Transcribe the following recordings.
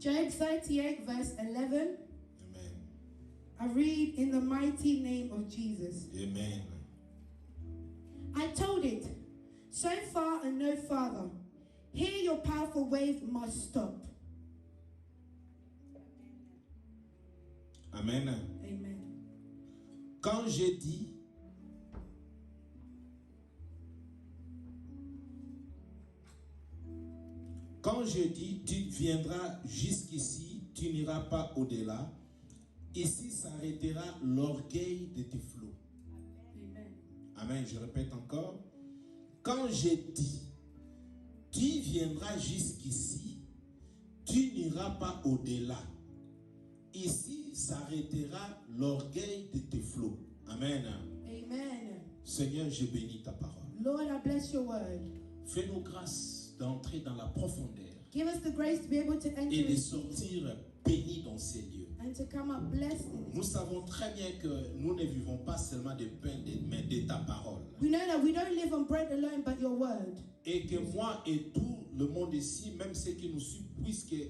Job 38 verse 11. Amen. I read in the mighty name of Jesus. Amen. I told it, so far and no farther. Here your powerful wave must stop. Amen. Amen. Quand j'ai dit, tu viendras jusqu'ici, tu n'iras pas au-delà. Ici s'arrêtera l'orgueil de tes flots. Amen. Amen. Je répète encore. Quand j'ai dit, tu viendras jusqu'ici, tu n'iras pas au-delà. Ici s'arrêtera l'orgueil de tes flots. Amen. Amen. Seigneur, je bénis ta parole. Lord, I bless your word. Fais-nous grâce d'entrer dans la profondeur Give us the grace to be able to enter et de into sortir bénis dans ces lieux. and to come up blessed in this. Nous savons très bien que nous ne vivons pas seulement de pain, mais de ta parole. We know that we don't live on bread alone, but your word. Et que moi et tout le monde ici, même ceux qui nous suivent,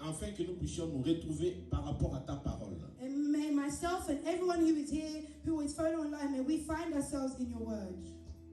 afin que nous puissions nous retrouver par rapport à ta parole. And may myself and everyone who is here, who is following online, may we find ourselves in your word.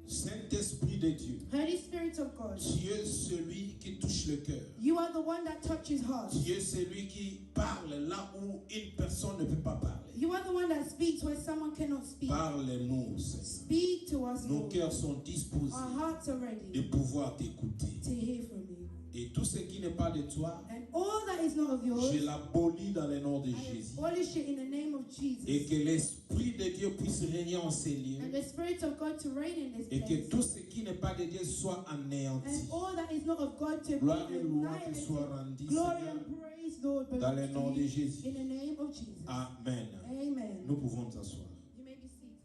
Saint-Esprit de Dieu, Holy Spirit of God, tu es celui qui touche le cœur. you are the one that touches hearts. Tu es celui qui parle là où une personne ne peut pas parler. You are the one that speaks where someone cannot speak. Parle-nous, Seigneur. Speak to us, Nos Lord. cœurs sont disposés Our hearts are ready de pouvoir t'écouter. to hear from you. Et tout ce qui n'est pas de toi, And all that is not of yours, je l'abolis dans le nom de I Jésus. abolish it in the name of Et Jesus. que l'Esprit de Dieu puisse régner en ces lieux. And the Spirit of God to reign in this Et que place. tout ce qui n'est pas de Dieu soit anéanti. And all that is not of God to be Gloire et louange te soit annihilated. rendue, Glory Seigneur, and praise, Lord, dans le belongs nom to de you. Jésus. In the name of Jesus. Amen. Amen. Nous pouvons nous asseoir. You may be seated.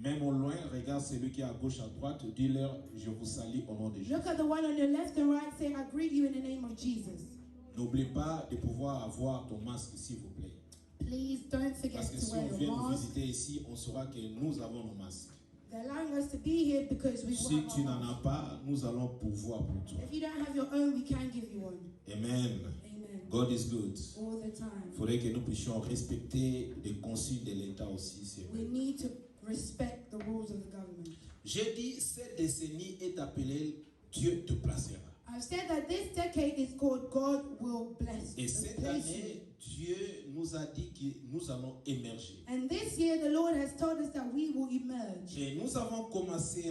Même au loin, regarde celui qui est à gauche, à droite, dis-leur, je vous salue au nom de Jésus. Look at the one on your left and right, say, I greet you in the name of Jesus. N'oublie pas de pouvoir avoir ton masque, s'il vous plaît. Please don't forget Parce que to si wear on your vient nous mask. visiter ici, on saura que nous avons nos masques. They're allowing us to be here because we Si want tu our n'en mask. as pas, nous allons pourvoir pour toi. If you don't have your own, we can give you one. Amen. Amen. God is good. All the time. Il faudrait que nous puissions respecter les consignes de l'État aussi, c'est vrai. We need to respect the rules of the government. J'ai dit, cette décennie est appelée Dieu te placera. I've said that this decade is called God will bless Et and cette place you. année, Dieu nous a dit que nous allons émerger. And this year, the Lord has told us that we will emerge. Et nous avons commencé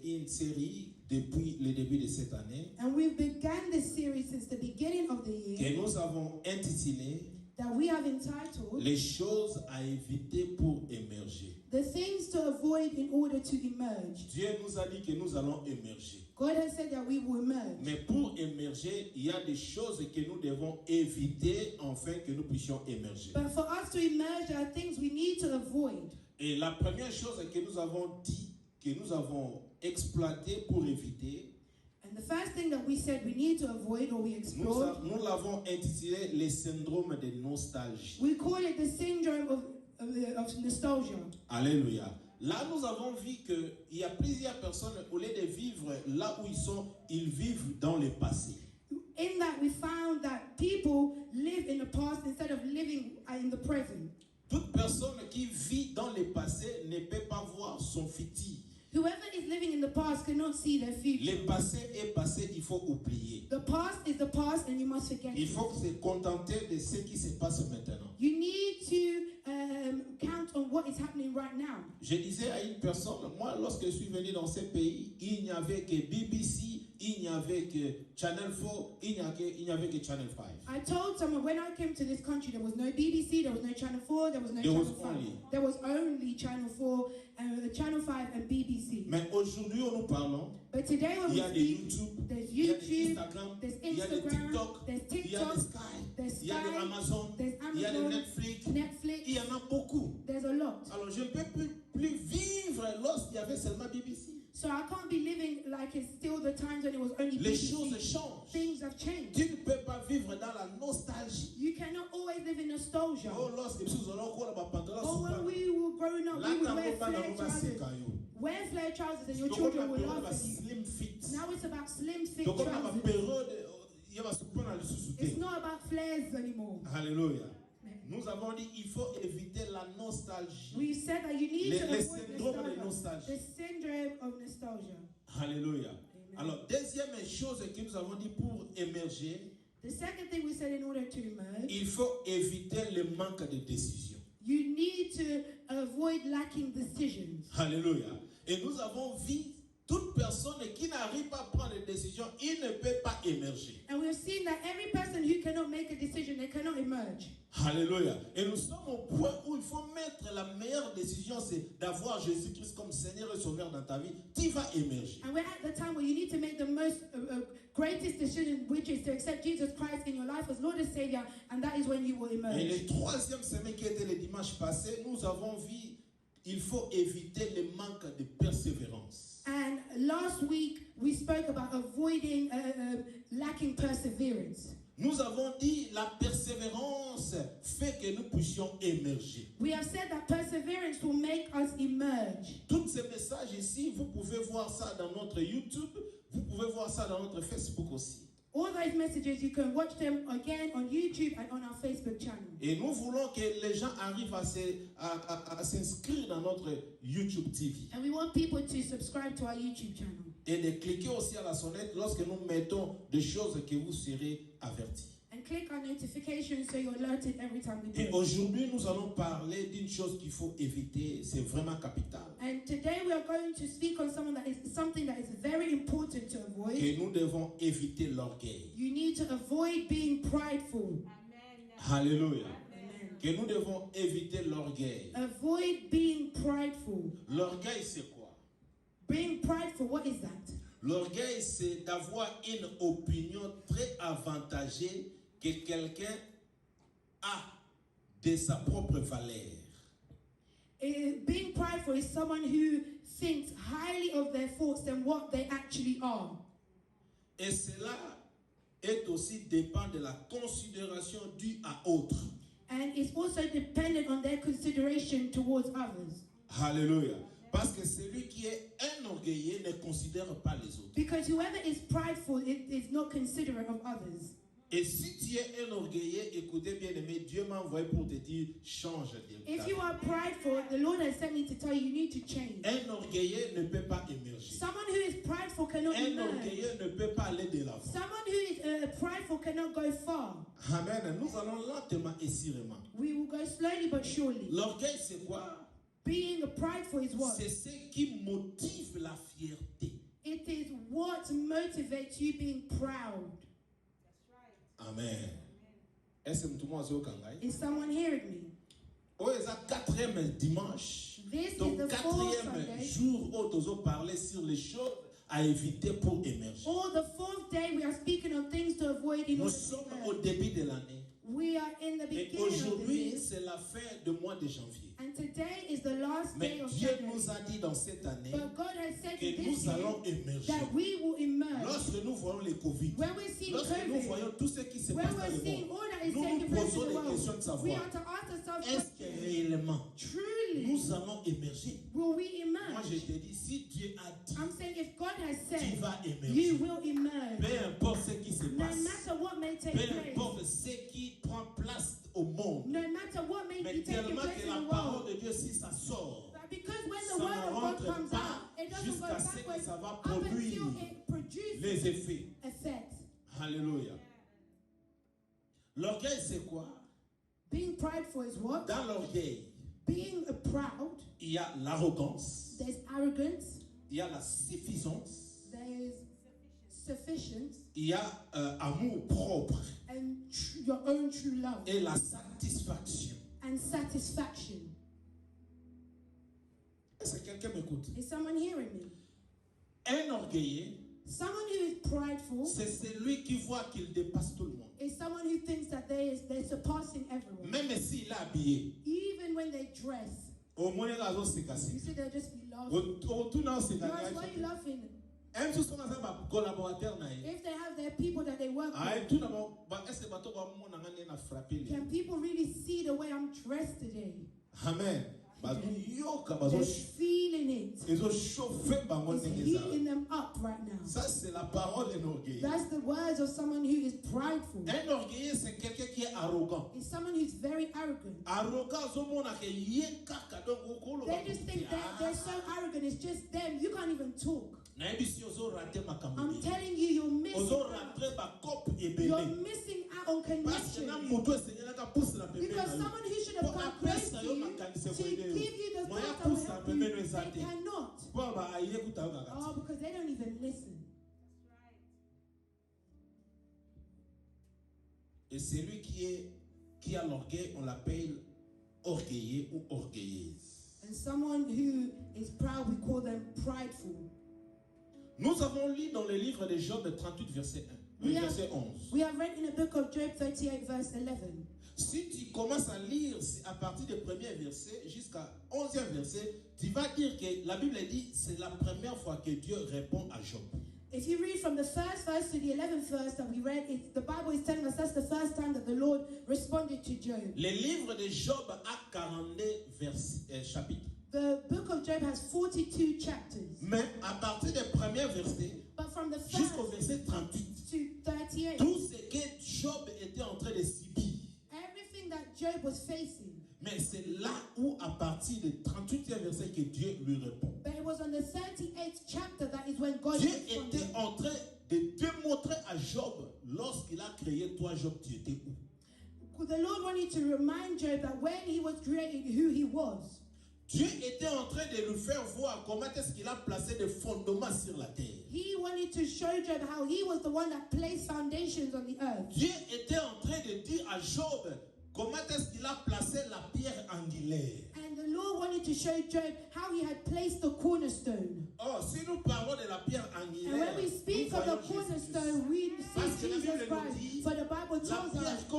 une série depuis le début de cette année And we've begun this series since the beginning of the year que nous avons intitulé that we have entitled Les choses à éviter pour émerger. The Things to Avoid in Order to Emerge. Dieu nous a dit que nous allons émerger. God has said that we will emerge. Mais pour émerger, il y a des choses que nous devons éviter afin que nous puissions émerger. But for us to emerge, there are things we need to avoid. Et la première chose que nous avons dit, que nous avons exploité pour éviter, And the first thing that we said we need to avoid or we explored, nous l'avons intitulé le syndrome de nostalgie. we call it the syndrome of nostalgia. Alléluia. Là, nous avons vu qu'il y a plusieurs personnes, au lieu de vivre là où ils sont, ils vivent dans le passé. In that, we found that people live in the past instead of living in the present. Toute personne qui vit dans le passé ne peut pas voir son futur. Whoever is living in the past cannot see their future. Le passé est passé, il faut oublier. The past is the past and you must forget Il it. faut se contenter de ce qui se passe maintenant. You need to count on what is happening right now. Je disais à une personne, moi lorsque je suis venu dans ce pays, il n'y avait que BBC, il n'y avait que Channel 4, il n'y avait que Channel 5. I told someone when I came to this country, there was no BBC, there was no Channel 4, there was no There Channel was 5. only. There was only Channel 4, Channel 5 and BBC. Mais aujourd'hui où nous parlons, But today when il we y a des speak, YouTube, there's il y a des YouTube, Instagram, there's il y a des Instagram, TikTok, there's il y a des TikTok, Sky, there's il y a des Sky, Amazon, there's il y a des Amazon, Netflix, Netflix, il y en a beaucoup. there's a lot. Alors je ne peux plus vivre lorsqu'il y avait seulement BBC. So I can't be living like it's still the times when it was only Les BBC. choses changent. Things have changed. Tu ne peux pas vivre dans la nostalgie. You cannot always live in nostalgia. Oh, lorsque nous allons encore la pantalon Or when we were growing up, là, we would t'as wear pas flare dans trousers. le Wear flare trousers and your Donc, children on will a laugh at you. slim fit. Now it's about slim fit Donc, on a trousers. période, il il y a souvent dans le sous-souté. It's not about flares anymore. Alléluia. Nous avons dit il faut éviter la nostalgie. We said that you need to Le avoid syndrome de nostalgia. nostalgie. The syndrome of nostalgia. Alléluia. Amen. Alors, deuxième chose que nous avons dit pour émerger, The second thing we said in order to emerge, il faut éviter le manque de décision. you need to avoid lacking decisions. Alléluia. Et nous avons vu toute personne qui n'arrive pas à prendre des décisions, il ne peut pas émerger. And we've seen that every person who cannot make a decision, they cannot emerge. Alléluia. Et nous sommes au point où il faut mettre la meilleure décision, c'est d'avoir Jésus-Christ comme Seigneur et Sauveur dans ta vie. Tu vas émerger. And we're at the time where you need to make the most greatest decision, which is to accept Jesus Christ in your life as Lord and Savior, and that is when you will Et emerge. le troisième semaine qui était le dimanche passé, nous avons vu il faut éviter le manque de persévérance. And last week we spoke about avoiding lacking perseverance. Nous avons dit la persévérance fait que nous puissions émerger. We have said that perseverance will make us emerge. Tous ces messages ici, vous pouvez voir ça dans notre YouTube, vous pouvez voir ça dans notre Facebook aussi. All those messages, you can watch them again on YouTube and on our Facebook channel. Et nous voulons que les gens arrivent à s'inscrire dans notre YouTube TV. And we want people to subscribe to our YouTube channel. Et de cliquer aussi à la sonnette lorsque nous mettons des choses que vous serez avertis. And click on notifications so you're alerted every time we Et do. aujourd'hui, nous allons parler d'une chose qu'il faut éviter, c'est vraiment capital. And today we are going to speak on something that is very important to avoid. Et nous devons éviter l'orgueil. You need to avoid being prideful. Alléluia. Amen. Que nous devons éviter l'orgueil. Avoid being prideful. L'orgueil, c'est quoi? Being prideful, what is that? L'orgueil, c'est d'avoir une opinion très avantagée que quelqu'un a de sa propre valeur. Being prideful is someone who thinks highly of their thoughts than what they actually are. Et cela est aussi dépend de la considération due à autre. And it's also dependent on their consideration towards others. Alléluia. Parce que celui qui est enorgueilleux ne considère pas les autres. Because whoever is prideful is not considerate of others. Et si tu es enorgueilleux, écoutez bien aimé, Dieu m'a envoyé pour te dire change de If you are prideful, the Lord has sent me to tell you need to change. Enorgueilleux ne peut pas émerger. Someone who is prideful cannot emerge. Enorgueilleux ne peut pas aller de l'avant. Someone who is prideful cannot go far. Amen. Nous allons lentement et sûrement. We will go slowly but surely. L'orgueil, c'est quoi? Being prideful is what? C'est ce qui motive la fierté. It is what motivates you being proud. Amen. Est-ce que tout le monde est au Kangai? Is someone hearing me? Oh, c'est le quatrième dimanche. This Donc, is the fourth quatrième Sunday. jour où nous allons parler sur les choses à éviter pour émerger. Or the fourth day we are speaking of things to avoid in Nous order to sommes emerge. au début de l'année. We are in the Et beginning of the aujourd'hui, year. c'est la fin du mois de janvier. And today is the last day Mais of Dieu January. nous a dit dans cette année But God has said que in this nous allons year émerger. that we will emerge. Lorsque nous voyons les Covid, When we're seeing lorsque nous COVID, voyons tout ce qui se when passe dans we're le seeing monde, all that is nous taking nous place in posons the des questions de world, we savoir, are to ask ourselves est-ce que questions. réellement Truly, nous allons émerger? will we Moi, je emerge? te dis, si Dieu a dit, I'm saying if God has tu said, vas you émerger. will emerge. Peu importe ce qui se No passe, matter what may take peu place, importe ce qui prend place au monde, no matter what may mais be taking tellement place que in la the parole world, de Dieu, si ça sort, but because when ça the word ne of God rentre comes pas out, it doesn't go jusqu'à ce que backwards ça va up until produire it produces les effets. effects. Alléluia. L'orgueil, c'est quoi? Being prideful is what? Dans l'orgueil, Being proud, il y a l'arrogance, there's arrogance, il y a la suffisance, there's sufficiency, il y a amour propre and your own true love, et la satisfaction. and satisfaction. Est-ce que quelqu'un m'écoute? Is someone hearing me? Un orgueilleux, Someone who is prideful c'est celui qui voit qu'il dépasse tout le monde. is someone who thinks that they're surpassing everyone. Même s'il est habillé, Even when they dress, au moins il a se you casser. see they'll just be laughing. Autour de c'est Guys, why are you laughing? un tout son collaborateur na If they have their people that they work ah with, tout d'abord est-ce que bateau va mon na frappé can people really see the way I'm dressed today? amen. They're feeling it. It's heating them up right now. Ça, c'est la parole d'un orgueilleux. That's the words of someone who is prideful. Un orgueilleux, c'est quelqu'un qui est arrogant. It's someone who's very arrogant. They just think that they're so arrogant, it's just them. You can't even talk. I'm telling you, you're missing out. You're missing out on connection. Because someone who should have come close to you to give you the thought that will help you, they cannot. Oh, because they don't even listen. Et celui qui a l'orgueil, on l'appelle orgueilleux ou orgueilleuse. And someone who is proud, we call them prideful. Nous avons lu dans le livre de Job 38, verset 1, verset 11. We have read in the book of Job 38, verse 11. Si tu commences à lire à partir du premier verset jusqu'à 11e verset, tu vas dire que la Bible dit c'est la première fois que Dieu répond à Job. If you read from the first verse to the 11th verse that we read, the Bible is telling us that's the first time that the Lord responded to Job. Le livre de Job a 42 chapitres. The book of Job has 42 chapters. Mais à partir du premier verset jusqu'au verset 38, to 38, tout ce que Job était en train de subir. Everything that Job was facing. Mais c'est là où, à partir du 38e verset, que Dieu lui répond. But it was on the 38th chapter that is when God Dieu était en train de démontrer à Job, lorsqu'il a créé toi, Job, tu étais où? The Lord wanted to remind Job that when he was created, who he was. Dieu était en train de lui faire voir comment est-ce qu'il a placé des fondements sur la terre. He wanted to show Job how he was the one that placed foundations on the earth. Dieu était en train de dire à Job comment est-ce qu'il a placé la pierre angulaire. And the Lord wanted to show Job how he had placed the cornerstone. Oh, si nous parlons de la pierre angulaire, and when we speak of the cornerstone, we see Jesus Christ. For the Bible tells us that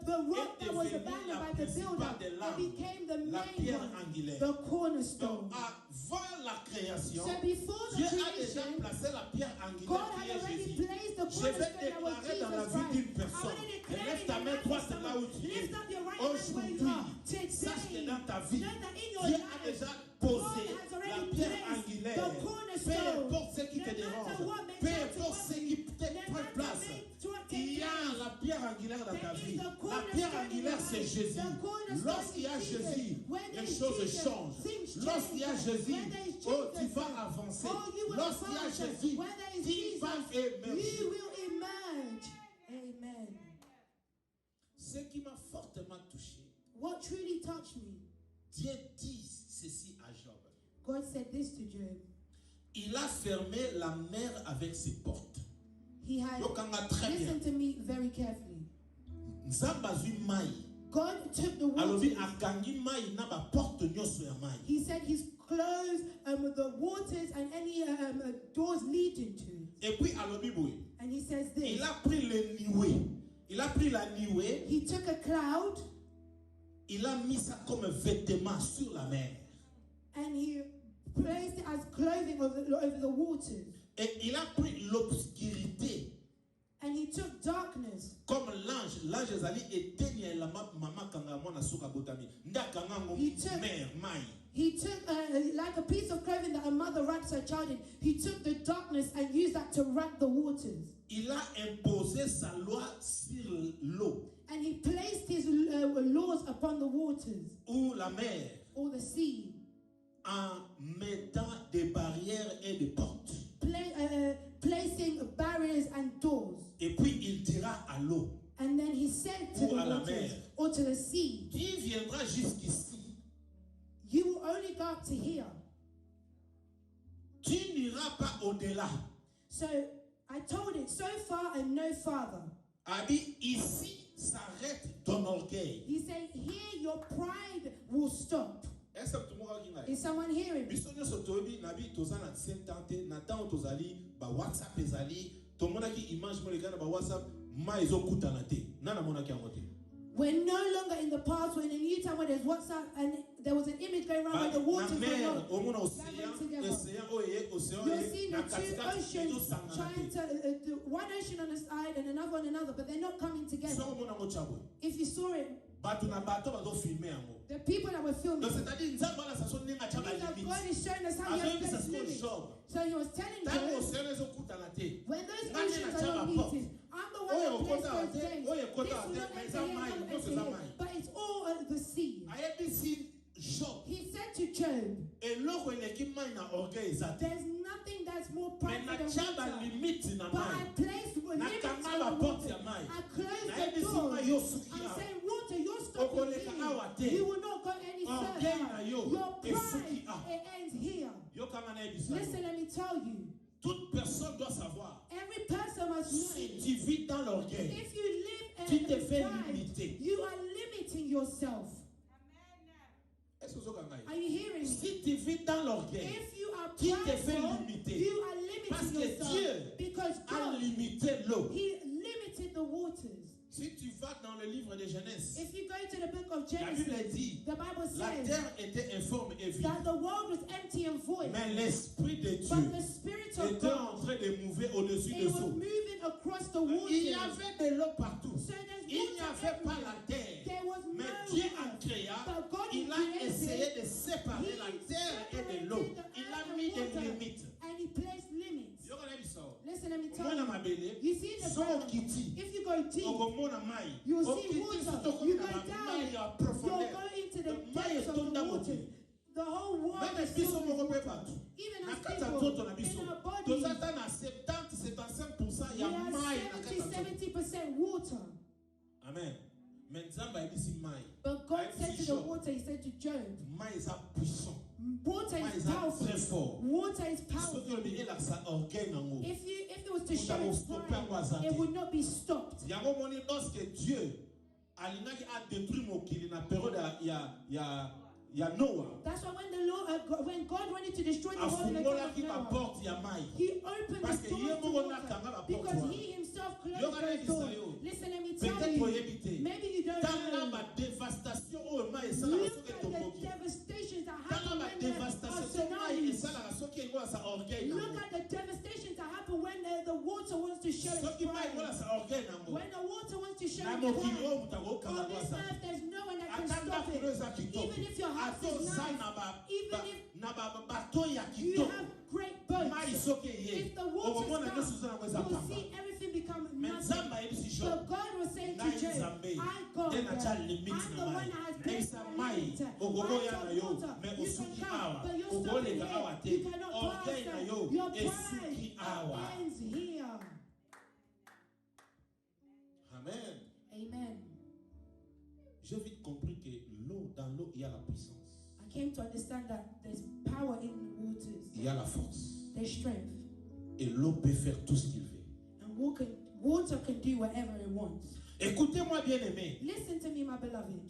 the rock that was abandoned by the builder, it became the main one, the cornerstone. Avant la création, so before the Dieu a creation, déjà placé la pierre angulaire God qui had est already Jésus. placed the Je vais cornerstone that was déclarer dans la Jesus vie d'une Christ. personne. I want to declare Lève ta main droite là où tu es. Lift up your right hand where you Aujourd'hui, are. sache que Today, dans ta vie, know that in your Dieu a life, déjà God posé has la already pierre placed angulaire. the Peu cornerstone. importe ce qui te No dérange, matter what may peu try to importe ce worry, qui te no prend matter place, il y a la pierre angulaire dans ta vie. La pierre angulaire, c'est Jésus. Lorsqu'il y a Jésus, les choses changent. Lorsqu'il y a Jésus, oh, tu vas avancer. Lorsqu'il y a Jésus, tu vas émerger. You will emerge. Amen. Ce qui m'a fortement touché, what truly touched me, Dieu dit ceci à Job. God said this to Job. Il a fermé la mer avec ses portes. He had, listen to me very carefully. God took the water. He said he's closed the waters and any doors leading to. And he says this. He took a cloud. Il a mis ça comme vêtement sur la mer. And he placed it as clothing over the waters. Et il a pris l'obscurité. And he took darkness. Comme l'ange ezali éteigne la mama kanga mwana suka botami. Ndakanga ngo mer mai. He took like a piece of clothing that a mother wraps her child in. He took the darkness and used that to wrap the waters. Il a imposé sa loi sur l'eau. And he placed his laws upon the waters. Ou la mer. Or the sea. En mettant des barrières et des portes. Placing barriers and doors. Et puis il dira à l'eau. And then he said to the waters or to the sea. Qui viendra jusqu'ici? You will only go up to here. Tu n'iras pas au-delà. So I told it, so far and no farther. A dit ici s'arrête ton orgueil. He said here your pride will stop. Is someone hearing me? We're no longer in the past. We're in a new time where there's WhatsApp and there was an image going around where the waters were not gathering together. You're seeing the two oceans trying to, one ocean on the side and another on another, but they're not coming together. If you saw it, The people that were filming. God is showing us how you have placed limits. So he was telling Job, when those oceans are not meeting, I'm the one that placed those days. This will not enter here, but it's all the sea. He said to Job, there's nothing that's more prideful than water. But I placed limits on the water. I closed the door. I'm saying, water, you're stopping here. You will not go any further. Your pride, it ends here. Listen, let me tell you. Toute personne doit savoir. Every person must know. Si tu vis dans l'orgueil, if you live tu te fais limiter. You are limiting yourself. Are you hearing me? Si tu vis dans l'orgueil, if you are tu te fais limiter. You are limiting parce que yourself. Dieu because God, a limité l'eau. He limited the waters. Si tu vas dans le livre de Genèse, if you go to the book of Genesis, la Bible dit, the Bible says, la terre était informe et vide. That the world was empty and void. Mais l'esprit de Dieu but the Spirit of était en train de mouver au-dessus des eaux. Moving across the waters. Il y avait de l'eau partout. So il n'y avait pas la terre. Mais Dieu en créa, il a essayé de séparer la terre et de l'eau. Il a mis des limites. And he placed limits. Listen, let me tell you. You see the ground. If you go deep, you will see water. You go down, you'll go into the depths of the water. The whole world is filled with water. Even as people in our bodies, we are 70% water. Amen. But God said to the water, He said to Job, water is powerful. Water is powerful. If it was to show its pride, it would not be stopped. That's why when God wanted to destroy the world, He opened the door to water because He Himself closed the door. Listen, let me tell you. Maybe you don't know. Look at the devastations that happen when there are tsunamis. Look at the devastations that happen when the water wants to show its pride. When the water wants to show its pride, on this earth there's no one that can stop it. Even if your house is nice, even if you have great boats, if the water stops, you'll see everything become nothing. So God was saying to Job, I God, I'm the one that has placed a limit. I told water, you can come, but you're stopping here. You cannot pass that. Your pride ends here. Amen. Amen. J'ai vite compris que dans l'eau, il y a la puissance. I came to understand that there's power in the waters. Il y a la force. There's strength. Et l'eau peut faire tout ce qu'il veut. And water can do whatever it wants. Écoutez-moi bien aimé. Listen to me, my beloved.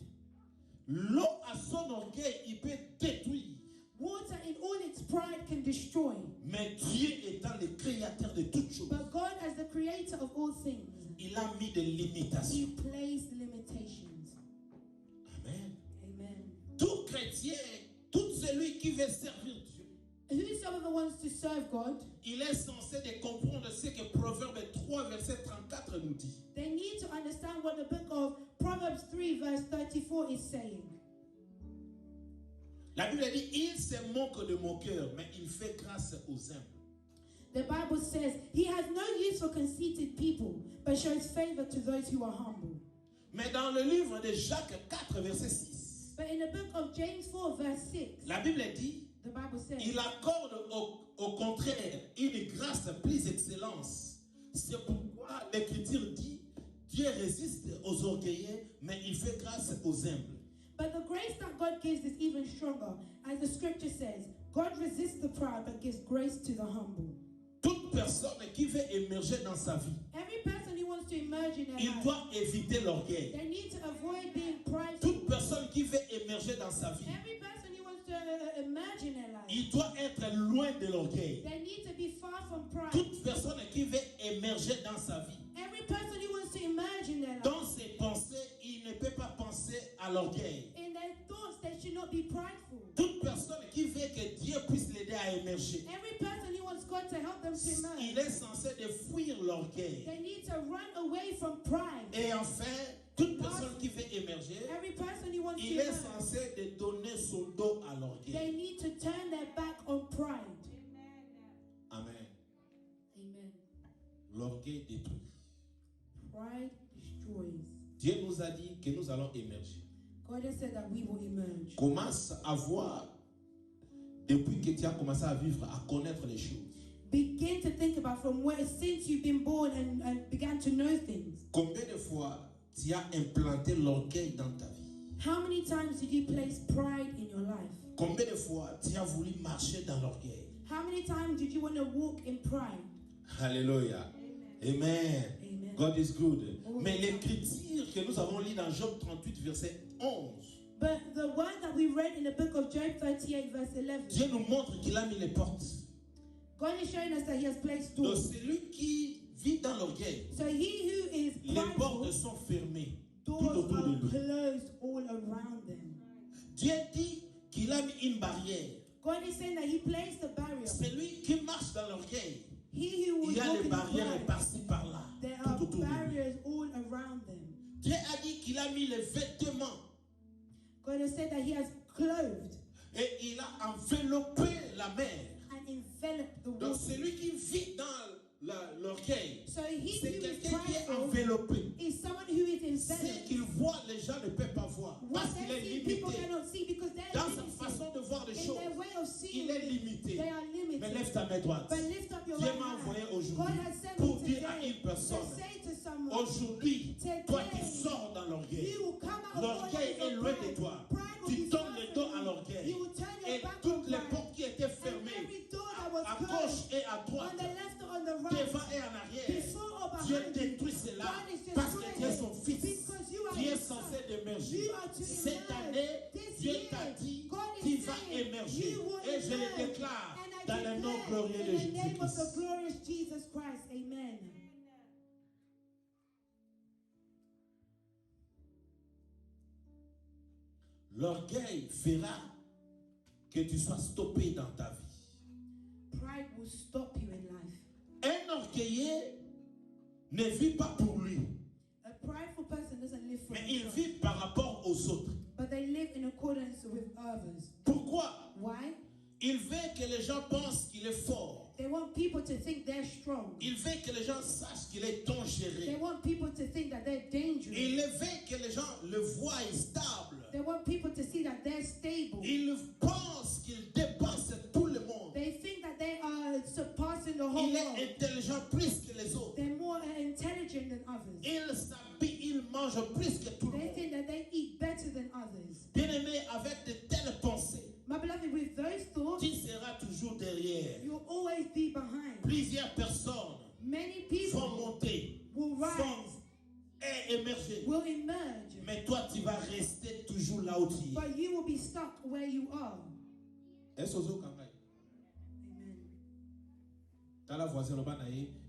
L'eau à son orgueil, il peut détruire. Water in all its pride can destroy. Mais Dieu étant le créateur de toutes choses. But God as the creator of all things. Il a mis des limitations. He placed limitations. Amen. Amen. Tout chrétien, tout celui qui veut servir Dieu. Whosoever wants to serve God, il est censé de comprendre ce que Proverbe 3 verset 34 nous dit. They need to understand what the book of Proverbs 3 verse 34 is saying. La Bible dit, il se moque de moqueurs, mais il fait grâce aux humbles. The Bible says, He has no use for conceited people, but shows favor to those who are humble. Mais dans le livre de Jacques 4 verset 6. But in the book of James 4 verse 6. La Bible dit, the Bible says, il accorde au contraire une grâce plus excellente. C'est pourquoi l'Écriture dit, Dieu résiste aux orgueilleux, mais il fait grâce aux humbles. But the grace that God gives is even stronger. As the scripture says, God resists the proud but gives grace to the humble. Toute personne qui veut émerger dans sa vie, every person who wants to emerge in their il life, doit éviter l'orgueil. They need to avoid being prideful. Toute personne qui veut émerger dans sa vie, every person who wants to emerge in their life, il doit être loin de l'orgueil. They need to be far from pride. Toute personne qui veut émerger dans sa vie, every person who wants to emerge in their life, dans ses pensées, il ne peut pas penser à l'orgueil. In their thoughts, they should not be prideful. Toute personne qui veut que Dieu puisse l'aider à émerger, every person who wants God to help them to emerge, il est censé de fuir l'orgueil. They need to run away from pride. Et enfin, Toute personne qui veut émerger, every person who wants il to est emerge, censé de donner son dos à they l'orgueil. need to turn their back on pride. Amen. Amen. L'orgueil détruit. Pride destroys. Dieu nous a dit que nous allons émerger. God has said that we will emerge. Commence à voir, depuis que tu as commencé à vivre, à connaître les choses. Begin to think about from where, since you've been born and began to know things. Combien de fois tu as implanté l'orgueil dans ta vie? How many times did you place pride in your life? Combien de fois tu as voulu marcher dans l'orgueil? How many times did you want to walk in pride? Alléluia. Amen. Amen. God is good. Oh, Mais l'écriture que nous avons lu dans Job 38, verset 11, but the word that we read in the book of Job 38, verse 11, Dieu nous montre qu'il a mis les portes. God is showing us that He has placed Donc doors. celui qui vit dans l'orgueil, So he who is les prideful, portes sont fermées tout doors autour de are lui. closed all around them. Dieu dit qu'il a mis une barrière. God is saying that He placed a barrier. Celui qui marche dans l'orgueil, He who il will y a walk les in barrières pride, par-ci par-là, there are tout autour de lui. barriers all around them. Dieu a dit qu'il a mis les vêtements God has said that He has clothed et il a enveloppé la mer. and enveloped the Donc water. celui qui vit dans l'orgueil, So he c'est who is quelqu'un qui est prideful enveloppé. is someone who is Ce enveloped. qu'il voit, les gens ne peuvent pas voir. What Parce qu'il they est see, people limité. cannot see because they're Dans sa limited. façon de voir les In choses, their way of seeing il est it, limité. they are Mais limited. lève ta main droite. But lift up your Dieu right m'a hand. envoyé God aujourd'hui has sent pour me dire à today une personne, to say to someone, aujourd'hui, today, toi qui sors dans l'orgueil, you will come out l'orgueil of est loin de pride. toi. Pride will Tu be tournes far le from dos à you. l'orgueil. You will turn your Et back on toutes les pride. portes qui étaient And fermées, every door that was à closed, gauche et à droite, on the left or on the right, devant et en arrière, before or Dieu behind you, détruit cela God is parce que destroying tu es it. son fils. Because you are Tu es his son. censé d'émerger. You are to Cette emerge. année, This Dieu year, t'a dit, God is tu vas saying, émerger. you will Et je le emerge. déclare And I dans le nom declare glorieux de in the name of the Jésus-Christ. glorious Jesus Christ. Amen. L'orgueil fera que tu sois stoppé dans ta vie. Pride will stop you in life. Un orgueilleux ne vit pas pour lui, A prideful person doesn't live for mais il himself, vit par rapport aux autres. but they live in accordance with others. Pourquoi? Why? Il veut que les gens pensent qu'il est fort. They want people to think they're strong. Il veut que les gens sachent qu'il est They dangereux. want people to think that they're dangerous. Il veut que les gens le voient stable. They want people to see that they're stable. Il pense qu'il dépasse tout le monde. They think that they are surpassing the whole Il world. est intelligent plus que les autres. They're more intelligent than others. Il s'habille, il mange plus que tout le They monde. think that they eat better than others. Bien-aimé, avec de telles pensées, My beloved, with those thoughts, tu seras toujours derrière. you'll always be behind. Plusieurs personnes Many vont people monter, will rise, vont émerger. will emerge, Mais toi, tu vas rester toujours là où tu es. but you will be stuck where you are. Est-ce que vous avez Amen. T'as la voisine là-bas,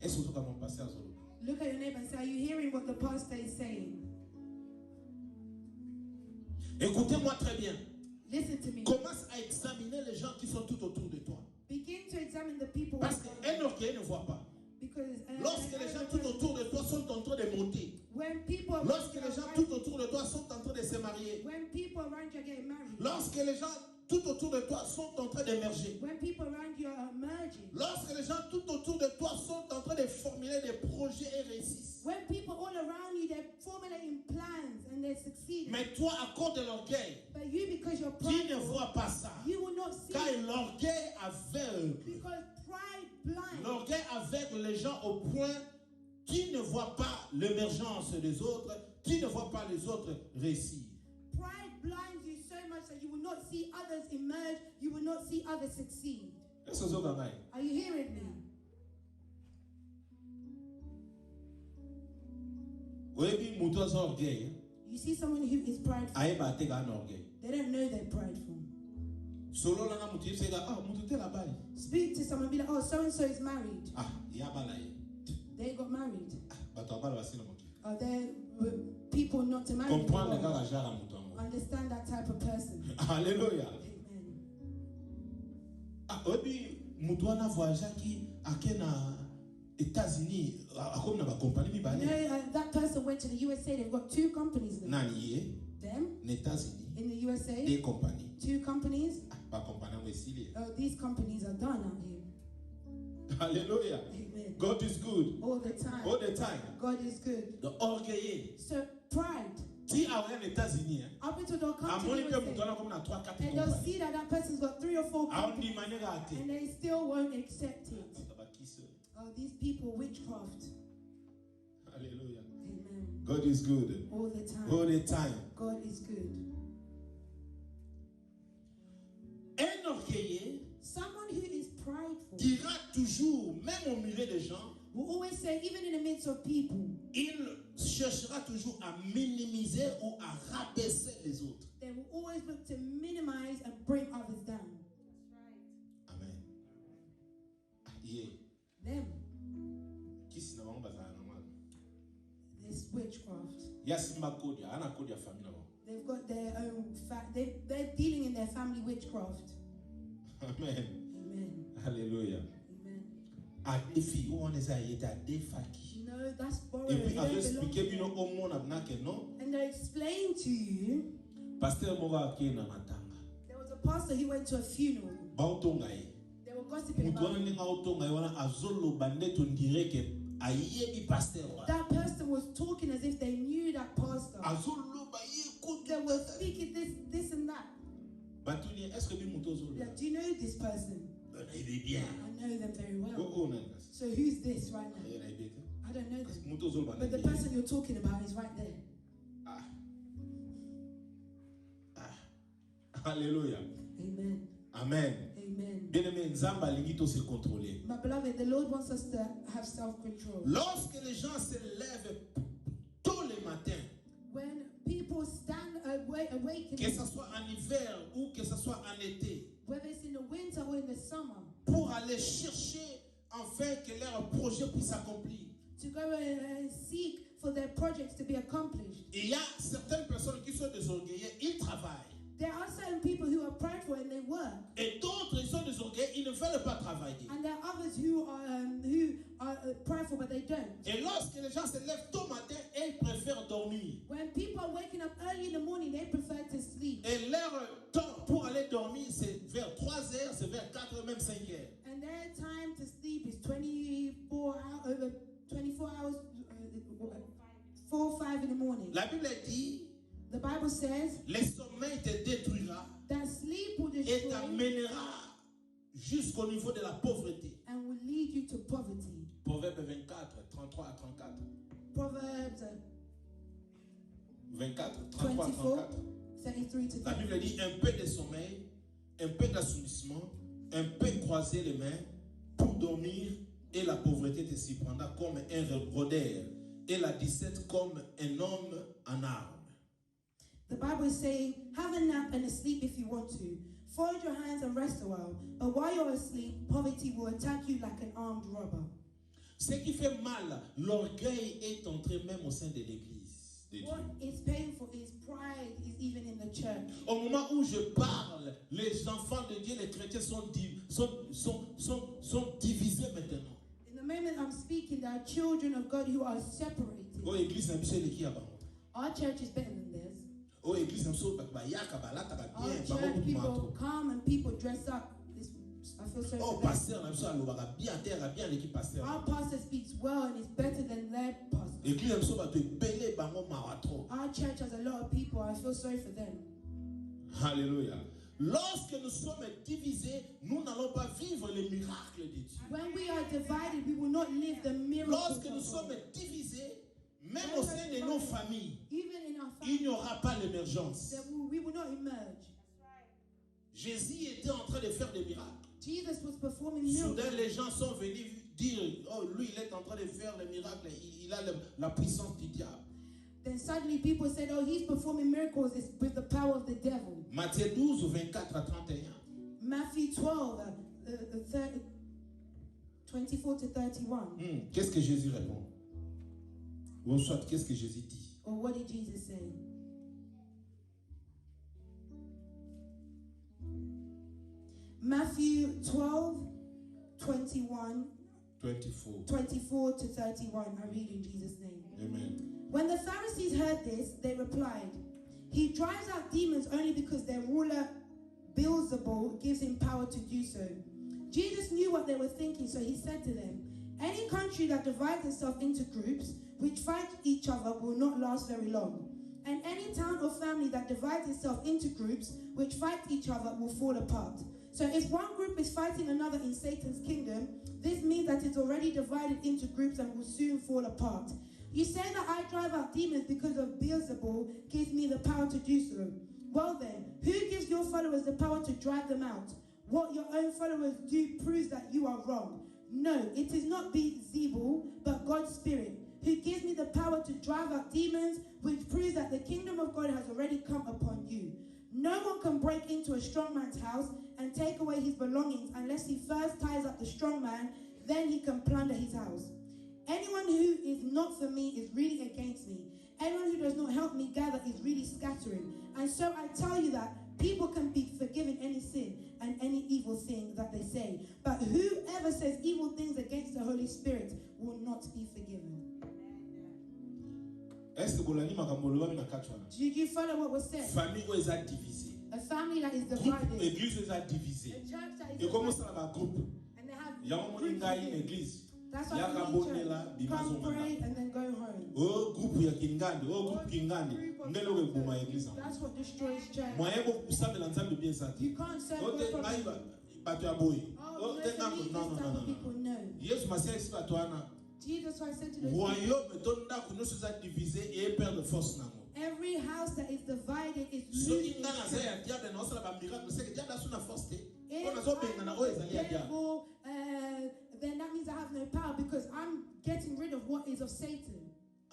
est-ce que vous avez passé à Zolo? Look at your neighbor and say, are you hearing what the pastor is saying? Écoutez-moi très bien. Listen to me. Commence à examiner les gens qui sont tout autour de toi. Begin to examine the people. Parce qu'un orgueil ne voit pas. Because Lorsque les gens tout autour de toi sont en train de monter, when people lorsque les gens tout autour de toi sont en train de se marier, when people around you are getting married, lorsque les gens tout autour de toi sont en train d'émerger, when people around you are emerging, lorsque les gens tout autour de toi sont en train de formuler des projets et réussissent, when people all around you they're formulating plans and they're succeeding, mais toi à cause de l'orgueil, but you because you're tu ne prideful, vois pas ça. you will not see Car it l'orgueil aveugle. because pride blinds. L'orgueil aveugle les gens au point qui ne voient pas l'émergence des autres, qui ne voient pas les autres réussir. Pride blinds you so much that you will not see others emerge, you will not see others succeed. Est-ce que vous avez Are you hearing me? oui, mouton a orgueil. You see someone who is prideful, Aïe, bah, t'es un orgueil. they don't know they're prideful. Solo là, na mouton, c'est ah, mouton t'es là-bas. Speak to someone, be like, oh, so and so is married. Ah, il y a balaye. They got married. Ah, bah, t'as pas le vacciné, mon qui. Are there people not to marry? Comprendre les anymore? gars, la jarre à mouton. Understand that type of person. Alléluia. Amen. Ah, oui, mouton a voyagé qui, à qui États-Unis, comme dans compagnie, that person went to the USA. They've got 2 companies there. Them États-Unis, in the USA, 2 compagnies. 2 companies. Pas compagnie aussi. Oh, these companies are done out here. Hallelujah. Amen. God is good. All the time. All the time. God is good. Donc orgueilleux. So pride. Si à aux États-Unis, up until they'll come to the USA, and they'll see that person's got 3 or 4 companies, and they still won't accept it. Oh, these people, witchcraft. Hallelujah. Amen. God is good. All the time. All the time. God is good. Un orgueilleux, someone who is prideful, dira toujours, même au milieu des gens, will always say, even in the midst of people, il cherchera toujours à minimiser ou à rabaisser les autres. They will always look to minimize and bring others down. That's right. Amen. Yeah. Them. Qui s'y n'a pas normal? This witchcraft. Yasimba Kodia, Anna Kodia famille. They've got their own they're dealing in their family witchcraft. Amen. Amen. Hallelujah. Amen. À des filles où on est à des fakis. No, that's borrowed. Et puis, avec expliquer bien au monde que non. And they explain to you. Pasteur Moga qui est dans matanga. There was a pastor who went to a funeral. Bautongaye. They were gossiping about him. That person was talking as if they knew that pastor. They were speaking this and that. Like, do you know this person? I know them very well. So who's this right now? I don't know them. But the person you're talking about is right there. Hallelujah. Amen. Amen. Amen. Bien-aimé, Nzamba lingi se contrôler. My beloved, the Lord wants us to have self-control. Lorsque les gens se lèvent tôt le matin, when people stand awake, que ce soit en hiver ou que ce soit en été, whether it's in the winter or in the summer, pour aller chercher enfin que leur projet puisse s'accomplir. To go and seek for their projects to be accomplished. Il y a certaines personnes qui sont désorgueillées, ils travaillent. There are certain people who are prideful and they work. Et d'autres, ils sont désorgueillés, ils ne veulent pas travailler. And there are others who are prideful but they don't. Et lorsque les gens se lèvent tôt matin, ils préfèrent dormir. When people are waking up early in the morning, they prefer to sleep. Et leur temps pour aller dormir, c'est vers 3 heures, c'est vers 4 heures, même 5 heures. And their time to sleep is 24 hours, 4 or 5 in the morning. La Bible dit, the Bible says, le sommeil te détruira that sleep will et destroy t'amènera jusqu'au niveau de la pauvreté. And will lead you to poverty. Proverbe 24, 33 à 34. Proverbs 24, 33 à 34. 33 to 34. La Bible dit un peu de sommeil, un peu d'assoupissement, un peu croiser les mains pour dormir et la pauvreté te surprendra comme un rôdeur et la disette comme un homme en armes. The Bible is saying, have a nap and a sleep if you want to. Fold your hands and rest a while. But while you're asleep, poverty will attack you like an armed robber. Ce qui fait mal, l'orgueil est entré même au sein de l'église de Dieu. What is painful is pride is even in the church. Au moment où je parle, les enfants de Dieu, les chrétiens sont divisés maintenant. In the moment I'm speaking, there are children of God who are separated. Our church is better than theirs. Our church people come and people dress up. I feel sorry for them. Our pastor speaks well and is better than their pastor. Our church has a lot of people. I feel sorry for them. Hallelujah. Lorsque nous sommes divisés, nous n'allons pas vivre les miracles de Dieu. When we are divided, we will not live the miracles. Lorsque nous sommes divisés, même au sein de nos familles, il n'y aura pas l'émergence. We will not emerge. Jésus était en train de faire des miracles. Jesus was performing miracles. Soudain, les gens sont venus dire, oh, lui, il est en train de faire des miracles. Il a la puissance du diable. Then suddenly people said, oh, he's performing miracles with the power of the devil. Matthieu 12, 24 à 31. Matthew 12, 24 to 31. Qu'est-ce que Jésus répond? Ou soit, qu'est-ce que Jésus dit? Or what did Jesus say? Matthew 12, 21 24 to 31. I read in Jesus' name. Amen. When the Pharisees heard this, they replied, "He drives out demons only because their ruler Beelzebul gives him power to do so." Jesus knew what they were thinking, so he said to them, "Any country that divides itself into groups which fight each other will not last very long. And any town or family that divides itself into groups which fight each other will fall apart. So if one group is fighting another in Satan's kingdom, this means that it's already divided into groups and will soon fall apart. You say that I drive out demons because of Beelzebul gives me the power to do so. Well then, who gives your followers the power to drive them out? What your own followers do proves that you are wrong. No, it is not Beelzebul, but God's Spirit, who gives me the power to drive out demons, which proves that the kingdom of God has already come upon you. No one can break into a strong man's house and take away his belongings unless he first ties up the strong man, then he can plunder his house. Anyone who is not for me is really against me. Anyone who does not help me gather is really scattering. And so I tell you that people can be forgiven any sin and any evil thing that they say. But whoever says evil things against the Holy Spirit will not be forgiven." Did you follow what was said? A family that is divided. A church that is divided. And they have groups. That's why we come pray and then go home. That's what destroys church. You can't serve God. No. Jesus Christ said to the every house that is divided is losing. Then that means I have no power because I'm getting rid of what is of Satan.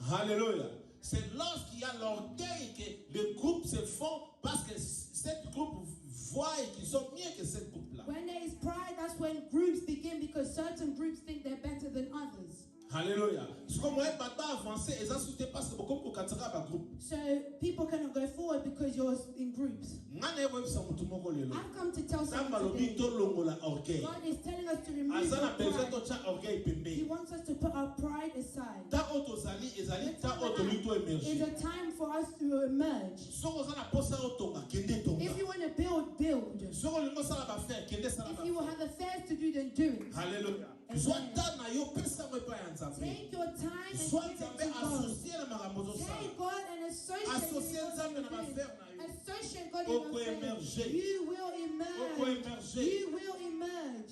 Hallelujah. C'est lorsqu'il y a l'orgueil que les groupes se font parce que cette groupe voit qu'ils sont mieux que cette groupe-là. When there is pride, that's when groups begin because certain groups think they're better than others. Hallelujah. So people cannot go forward because you're in groups. I've come to tell someone today, God is telling us to remove our pride. He wants us to put our pride aside. It's a time for us to emerge. If you want to build, build. If you will have affairs to do, then do it. Hallelujah. Take your time and give it to God. Take God and associate God in your affairs. You will emerge. You will emerge.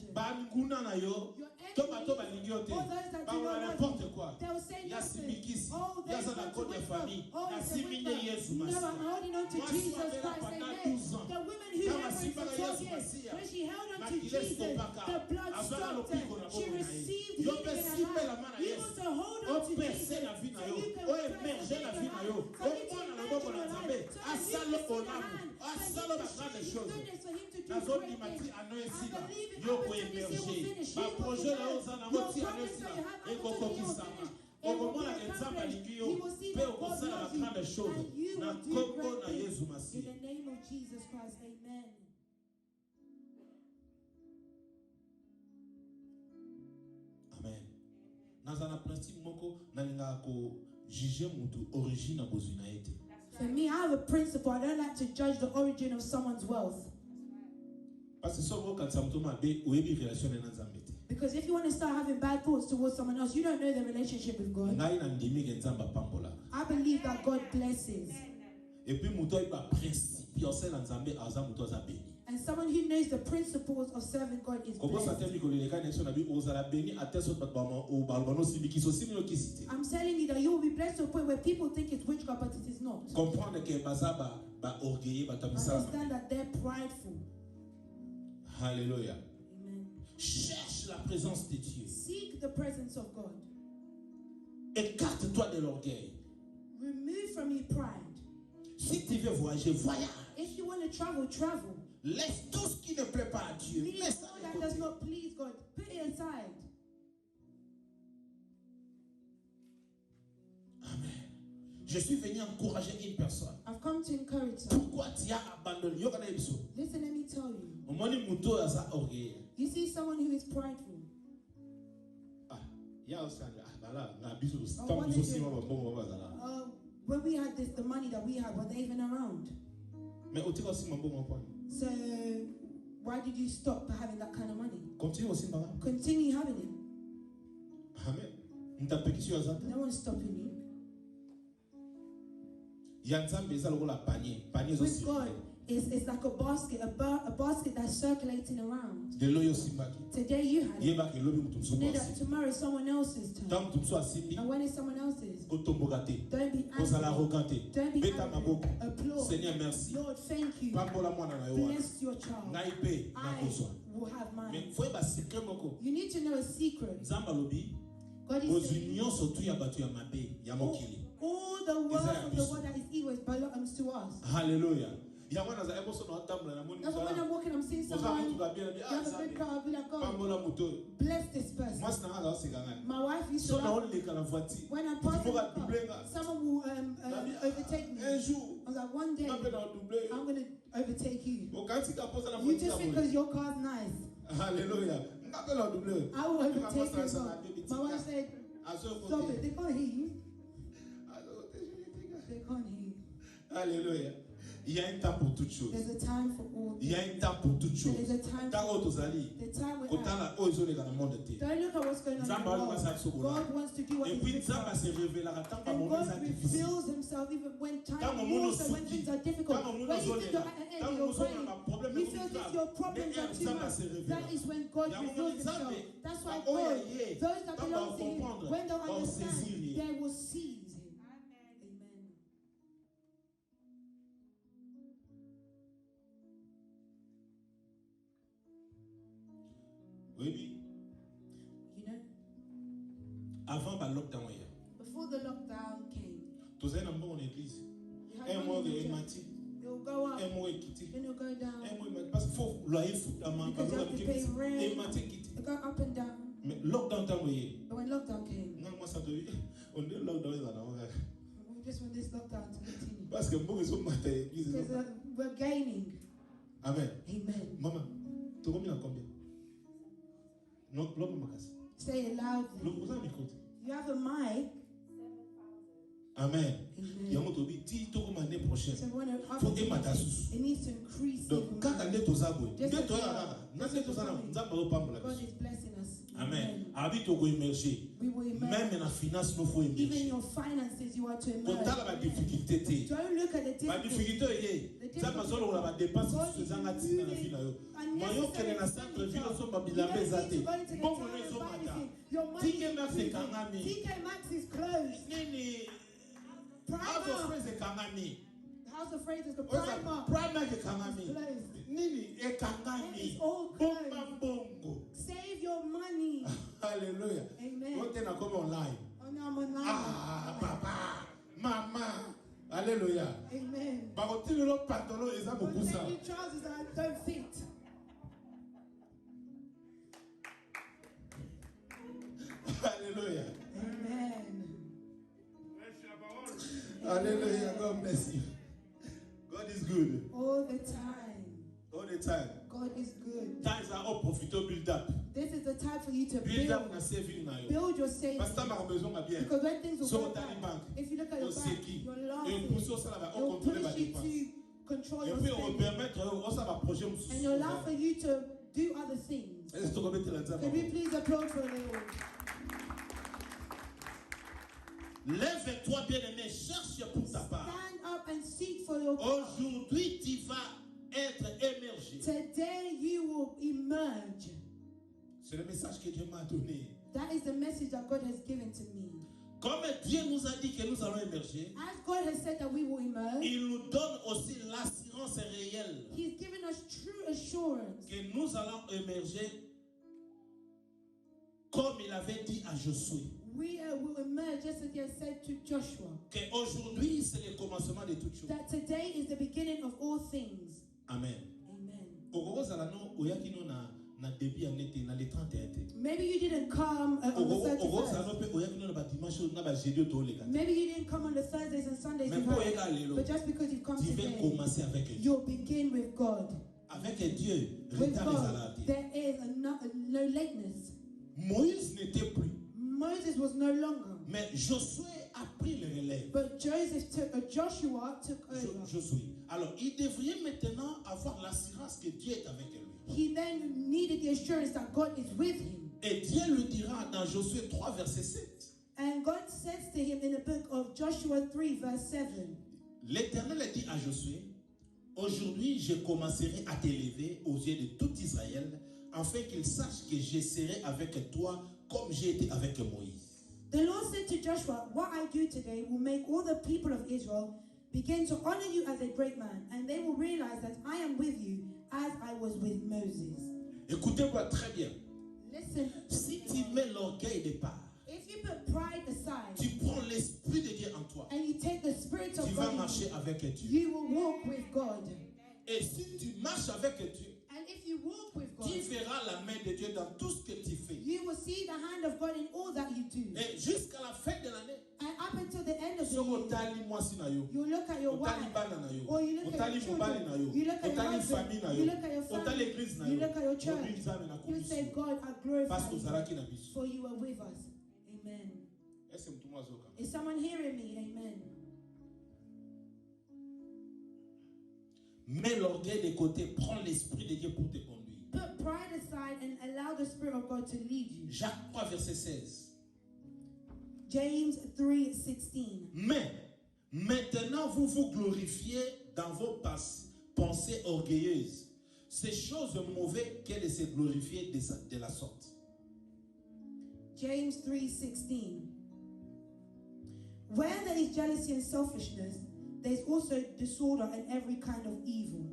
Your enemies, all those that do not want you, they will say nothing. Oh, there's nothing with God. Oh, it's a witness. No, I'm holding on to Jesus Christ. Amen. The woman who had for 12 years, when she held on to Jesus, the blood stopped her. She received healing in her life. You want to hold on to Jesus so you can emerge in your life. For you to emerge in your life. So that you can see the hand. For him to show his goodness, for him to do great things. I believe in opportunities he will finish. He will finish. Your promise that you have opportunities he will finish. It will be accomplished. You will see that God loves you and you will do great things. In the name of Jesus Christ, amen. Amen. Nazana principe moko nalinga ko juger mutu origine na bozuna ete. For me, I have a principle. I don't like to judge the origin of someone's wealth. Parce que solo quand ça mutuma be oebi relation na nzambe. Because if you want to start having bad thoughts towards someone else, you don't know their relationship with God. I believe that God blesses. And someone who knows the principles of serving God is blessed. I'm telling you that you will be blessed to a point where people think it's witchcraft, but it is not. Understand that they're prideful. Hallelujah. Cherche la présence de Dieu. Seek the presence of God. Écarte-toi de l'orgueil. Remove from you pride. Si tu veux voyager, voyage. If you want to travel, travel. Laisse tout ce qui ne plaît pas à Dieu. Leave all that does not please God. Put it aside. Amen. Je suis venu encourager une personne. I've come to encourage someone. Pourquoi tu as abandonné? Listen, let me tell you. You You see someone who is prideful. when we had this, the money that we had, were they even around? So why did you stop having that kind of money? Continue having it. Amen. No one's stopping you. With God, it's like a basket that's circulating around. Today you have it. Tomorrow is someone else's turn. And when it's someone else's, don't be angry. Don't be angry. Applaud. Lord, thank you. Bless your child. I will have mine. You need to know a secret. God is saying, all the world of the world that is evil belongs to us. Hallelujah. That's why when I'm walking, I'm seeing someone, you have a good car, I'll be like, God, bless this person. My wife used to laugh. When I'm passing the car, someone will overtake me. I was like, one day, I'm going to overtake you. You just think because your car's nice. Hallelujah. I will overtake you as well. My wife said, stop it, they can't hear you. They can't hear you. Alléluia. Il y a un temps pour toutes choses. There's a time for all. Il y a un temps pour toutes choses. There's a time for all. The time we have. Don't look at what's going on in the world. God wants to do what He wants. And God reveals Himself even when when things are difficult. When you think you're at an end, you're praying. You feel that your problems are too much. That is when God reveals Himself. That's why God, those that belong to Him, when they understand, they will seize Him. Oui. You know? Avant le lockdown, before the lockdown came, tu sais, dans mon église, un mois de mati, it'll go up, un mois équité, then it'll go down. Un mois parce qu'il faut loyer foot à main, because you have to pay rent, it go up and down. Mais lockdown temps but when lockdown came, moi ça devait, on dit lockdown là, we just want this lockdown to continue. Parce que beaucoup sont matés, because we're gaining. Amen. Amen. Maman, tu combien combien? Non, say it loudly. You have a mic. Amen. So when it needs to increase. God is blessing us. Amen. We will emerge. Même dans la finance, nous faut émerger. Even your finances, you are to emerge. Don't look at the difficulty. TK Maxx is closed. House of Praise is House of Praise is the Primark is closed. It's all closed. Save your money. Hallelujah. Amen. Go then come online. Oh, now I'm online. Ah, papa, mama. Hallelujah. Amen. But until you don't pantalon, is that beaucoup ça? Trousers that don't fit. Hallelujah. Amen. Hallelujah. God bless you. God is good. All the time. All the time. God is good. Times are up, profitable, build up. This is the time for you to build up your savings. Build your savings. Because when things will go bad, if you look at your bank, your losses, it'll push you to control your spending. And it'll allow for you to do other things. Can we please applaud for the Lord? Lève-toi, bien-aimé, cherche pour ta part. Stand up and seek for your part. Aujourd'hui, tu vas être émergé. Today you will emerge. C'est le message que Dieu m'a donné. That is the message that God has given to me. Comme Dieu nous a dit que nous allons émerger, as God has said that we will emerge, il nous donne aussi l'assurance réelle. He's given us true assurance que nous allons émerger comme il avait dit à Josué. We will emerge just as He has said to Joshua. Que aujourd'hui c'est le commencement de toutes choses. That today is the beginning of all things. Amen. Maybe you didn't come on the 31st. Maybe you didn't come on the Thursdays and Sundays. But just because you've come today, you'll begin with God. With God, there is no lateness. Moïse n'était plus. Moses was no longer. Mais Josué a pris le relais. But Joshua took over. Josué. Alors, il devrait maintenant avoir l'assurance que Dieu est avec lui. He then needed the assurance that God is with him. Et Dieu lui dira dans Josué 3, verset 7. And God says to him in the book of Joshua 3, verse 7. L'Éternel a dit à Josué, aujourd'hui je commencerai à t'élever aux yeux de tout Israël, afin qu'ils sachent que je serai avec toi comme j'ai été avec Moïse. The Lord said to Joshua, what I do today will make all the people of Israel begin to honor you as a great man, and they will realize that I am with you as I was with Moses. Écoutez-moi très bien. Listen. Si tu mets l'orgueil de part, if you put pride aside, tu prends l'esprit de Dieu en toi, and you take the spirit of tu God, vas marcher avec Dieu. You will walk with God. Et si tu marches avec Dieu, and if you walk with God, tu verras la main de Dieu dans tout ce que tu fais. You will see the hand of God in all that you do. Et jusqu'à la fin de l'année, and up until the end of the year, you look at your wife, or you look at your children, you look at your husband, you look at your family, you look at your church, you say, God, I glorify you, for you are with us. Amen. Is someone hearing me? Amen. Mets l'orgueil de côté, prends l'esprit de Dieu pour te conduire. Put pride aside and allow the Spirit of God to lead you. Jacques 3, verset 16. James 3:16. Mais maintenant vous vous glorifiez dans vos pensées orgueilleuses. C'est chose mauvaise qu'elle de se glorifier de la sorte. James 3:16. Where there is jealousy and selfishness, there is also disorder and every kind of evil.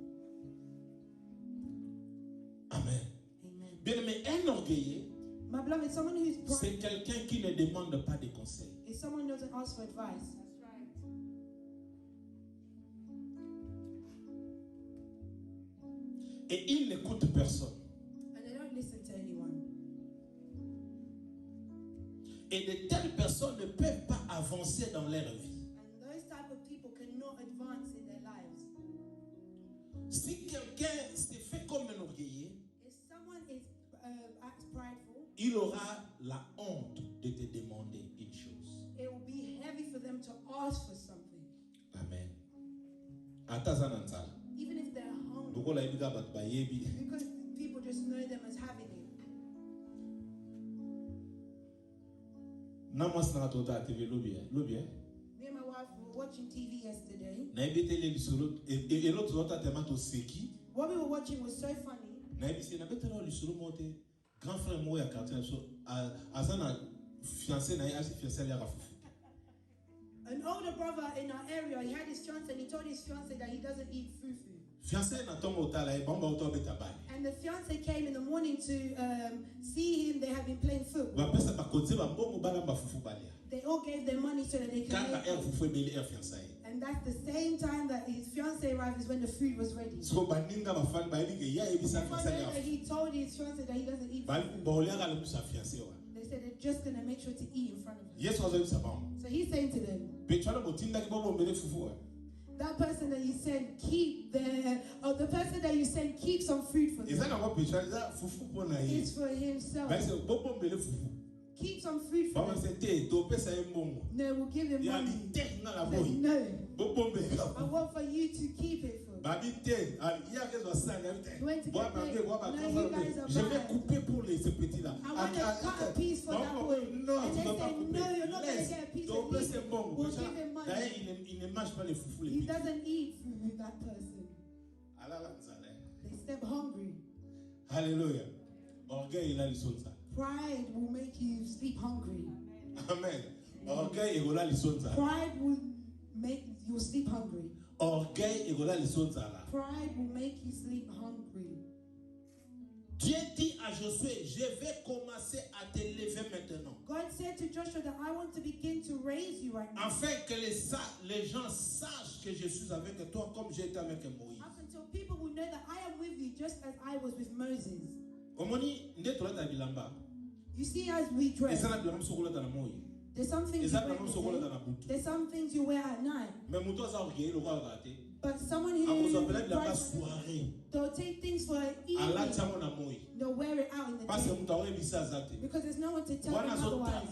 Amen. Amen. Bien, mais un orgueilleux, my beloved, someone who's c'est quelqu'un qui ne demande pas de conseils. If someone doesn't ask for advice. That's right. Et il n'écoute personne. And they don't listen to anyone. Et de telles personnes ne peuvent pas avancer dans leur vie. And those type of people cannot advance in their lives. Si quelqu'un se fait comme un orgueilleux, if someone is acts prideful, il aura la honte de te demander une chose. It will be heavy for them to ask for something. Amen. Even if they're hungry. Because people just know them as having it. Me and my wife were watching TV yesterday. What we were watching was so funny. Grand frère moi à quartier azana fiancé na asi fiancé ya rafufu. An older brother in our area, he had his fiancé and he told his fiancé that he doesn't eat fufu. Fiancé na tomba utala e bomba uto beta bali. And the fiancé came in the morning to see him. They had been playing football. Ba pesa ba koze ba mbongo bala ba fufu bali. They all gave their money so that they could Kaka make fufu beli fiancé. And that's the same time that his fiancé arrived is when the food was ready. So baninga ba fan ba ebike ya ebisa fiancé ya. He told his fiancé that he doesn't eat food. Ba oliaga le musa fiancé wa. They said they're just going to make sure to eat in front of him. Yes wazo ebisa ba. So he's saying to them, Petro botinda ki bobo mbele fufu wa. that person that you send the person that you send keep some food for them. It's for himself. Keep some food for them. No, we'll give him money. No. I want for you to keep it for me. Je vais couper pour ces petits-là. I want to cut a piece for that boy. Non, and they say, no, you're not going to get a piece of meat. We'll give him money. Il ne mange pas les foufous. He doesn't eat food with that person. They step hungry. Hallelujah. Orgueil, il a les choses. Pride will make you sleep hungry. Amen. Orgueil, il a les choses. Pride will make you sleep hungry. Orgueil, il a les choses. Pride will make you sleep hungry. Dieu dit à Josué, je vais commencer à te lever maintenant. God said to Joshua that I want to begin to raise you right now. Afin que les gens sachent que je suis avec toi comme j'ai été avec Moïse. Up until people will know that I am with you just as I was with Moses. You see, as we dress, there's some things you wear you wear at night. But someone who they'll take things for an evening. They'll wear it out in the day. Because there's no one to tell them otherwise.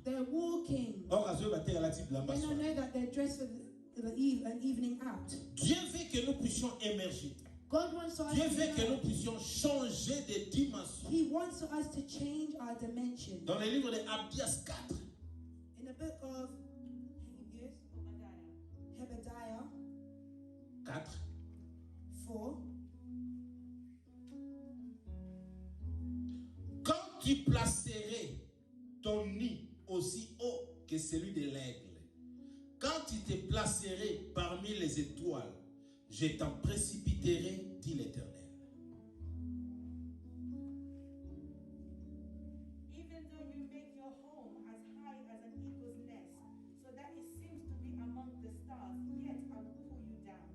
They're walking. They don't know that they're dressed for an evening out. Dieu veut que nous puissions émerger. God wants us Dieu veut que nous puissions changer de dimension. He wants us to change our dimension. Dans le livre de Abdias 4. In the book of Hebediah 4. Quand tu placerais ton nid aussi haut que celui de l'aigle, quand tu te placerais parmi les étoiles, je t'en précipiterai, dit l'Éternel. Even though you make your home as high as an eagle's nest, so that it seems to be among the stars, yet I will pull you down.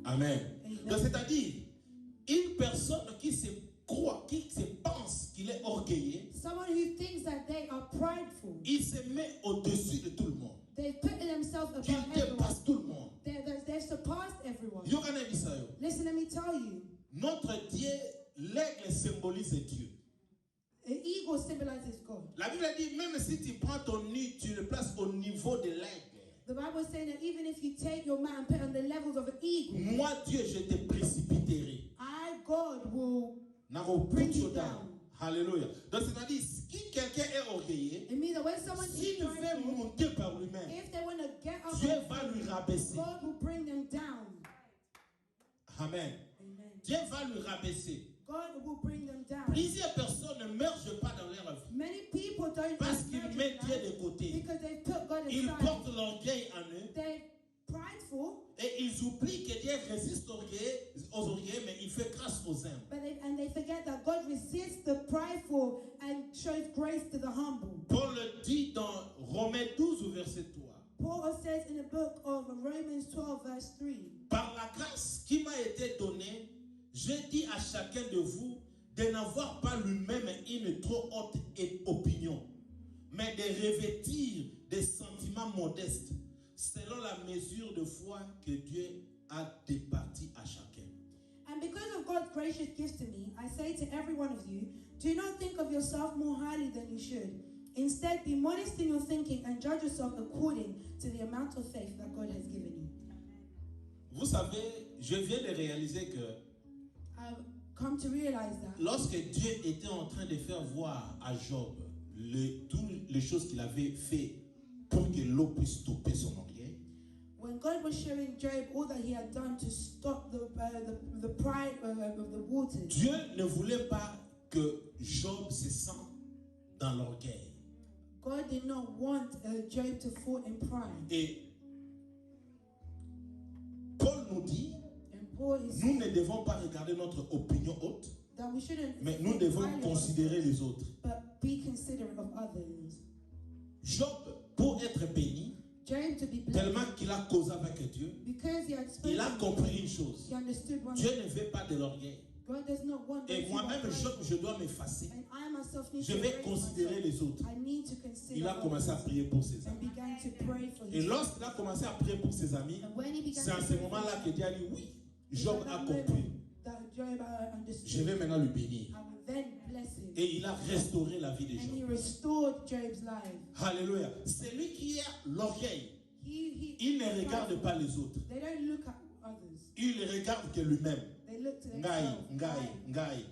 Amen. Donc c'est-à-dire, une personne qui se croit, qui se pense qu'il est orgueilleux, someone who thinks that they are prideful, il se met au-dessus de tout le monde. They put themselves above il dépasse tout le monde. They've surpassed everyone. Listen, let me tell you. Notre Dieu, l'aigle symbolise Dieu. An eagle symbolizes God. La Bible dit, même si tu prends ton nid, tu le places au niveau de l'aigle. The Bible is saying that even if you take your man and put it on the levels of an eagle, moi Dieu, je te précipiterai. I, God, will bring you down. Alléluia. Donc c'est-à-dire, si quelqu'un est orgueilleux, s'il veut monter par lui-même, Dieu va lui rabaisser. God will bring them down. Amen. Dieu va lui rabaisser. God will bring them down. Plusieurs personnes ne meurent pas dans leur vie. Many people don't parce qu'ils mettent Dieu de côté. Ils portent l'orgueil en eux. They're prideful. Et ils oublient que Dieu résiste aux orgueilleux, mais il fait grâce aux humbles. And they forget that God resists the prideful and shows grace to the humble. Paul le dit dans Romains 12 verset 3. Paul says in the book of Romans 12 verse 3. Par la grâce qui m'a été donnée, je dis à chacun de vous de n'avoir pas lui-même une trop haute opinion, mais de revêtir des sentiments modestes, selon la mesure de foi que Dieu a départie à chacun. And because of God's gracious gifts to me, I say to every one of you, do not think of yourself more highly than you should. Instead, be modest in your thinking and judge yourself according to the amount of faith that God has given you. Vous savez, je viens de réaliser que I've come to realize that lorsque Dieu était en train de faire voir à Job toutes les choses qu'il avait fait pour que l'eau puisse stopper son orgueil, when God was showing Job all that he had done to stop the pride of the waters, Dieu ne voulait pas que Job se sente dans l'orgueil. God did not want Job to fall in pride. Et Paul nous dit, nous ne devons pas regarder notre opinion haute, mais nous devons considérer les autres. But be considerate of others. Job, pour être béni, tellement qu'il a causé avec Dieu, il a compris une chose. Dieu ne veut pas de l'orgueil. Et moi-même, Job, je dois m'effacer. Je vais considérer les autres. Il a commencé à prier pour ses amis. Et lorsqu'il a commencé à prier pour ses amis, c'est à ce moment-là que Dieu a dit, oui, Job a compris. Je vais maintenant le bénir. Et il a restauré la vie de Job. Alléluia. C'est lui qui a l'orgueil. Il ne regarde pas les autres. Il ne regarde que lui-même. Ngai.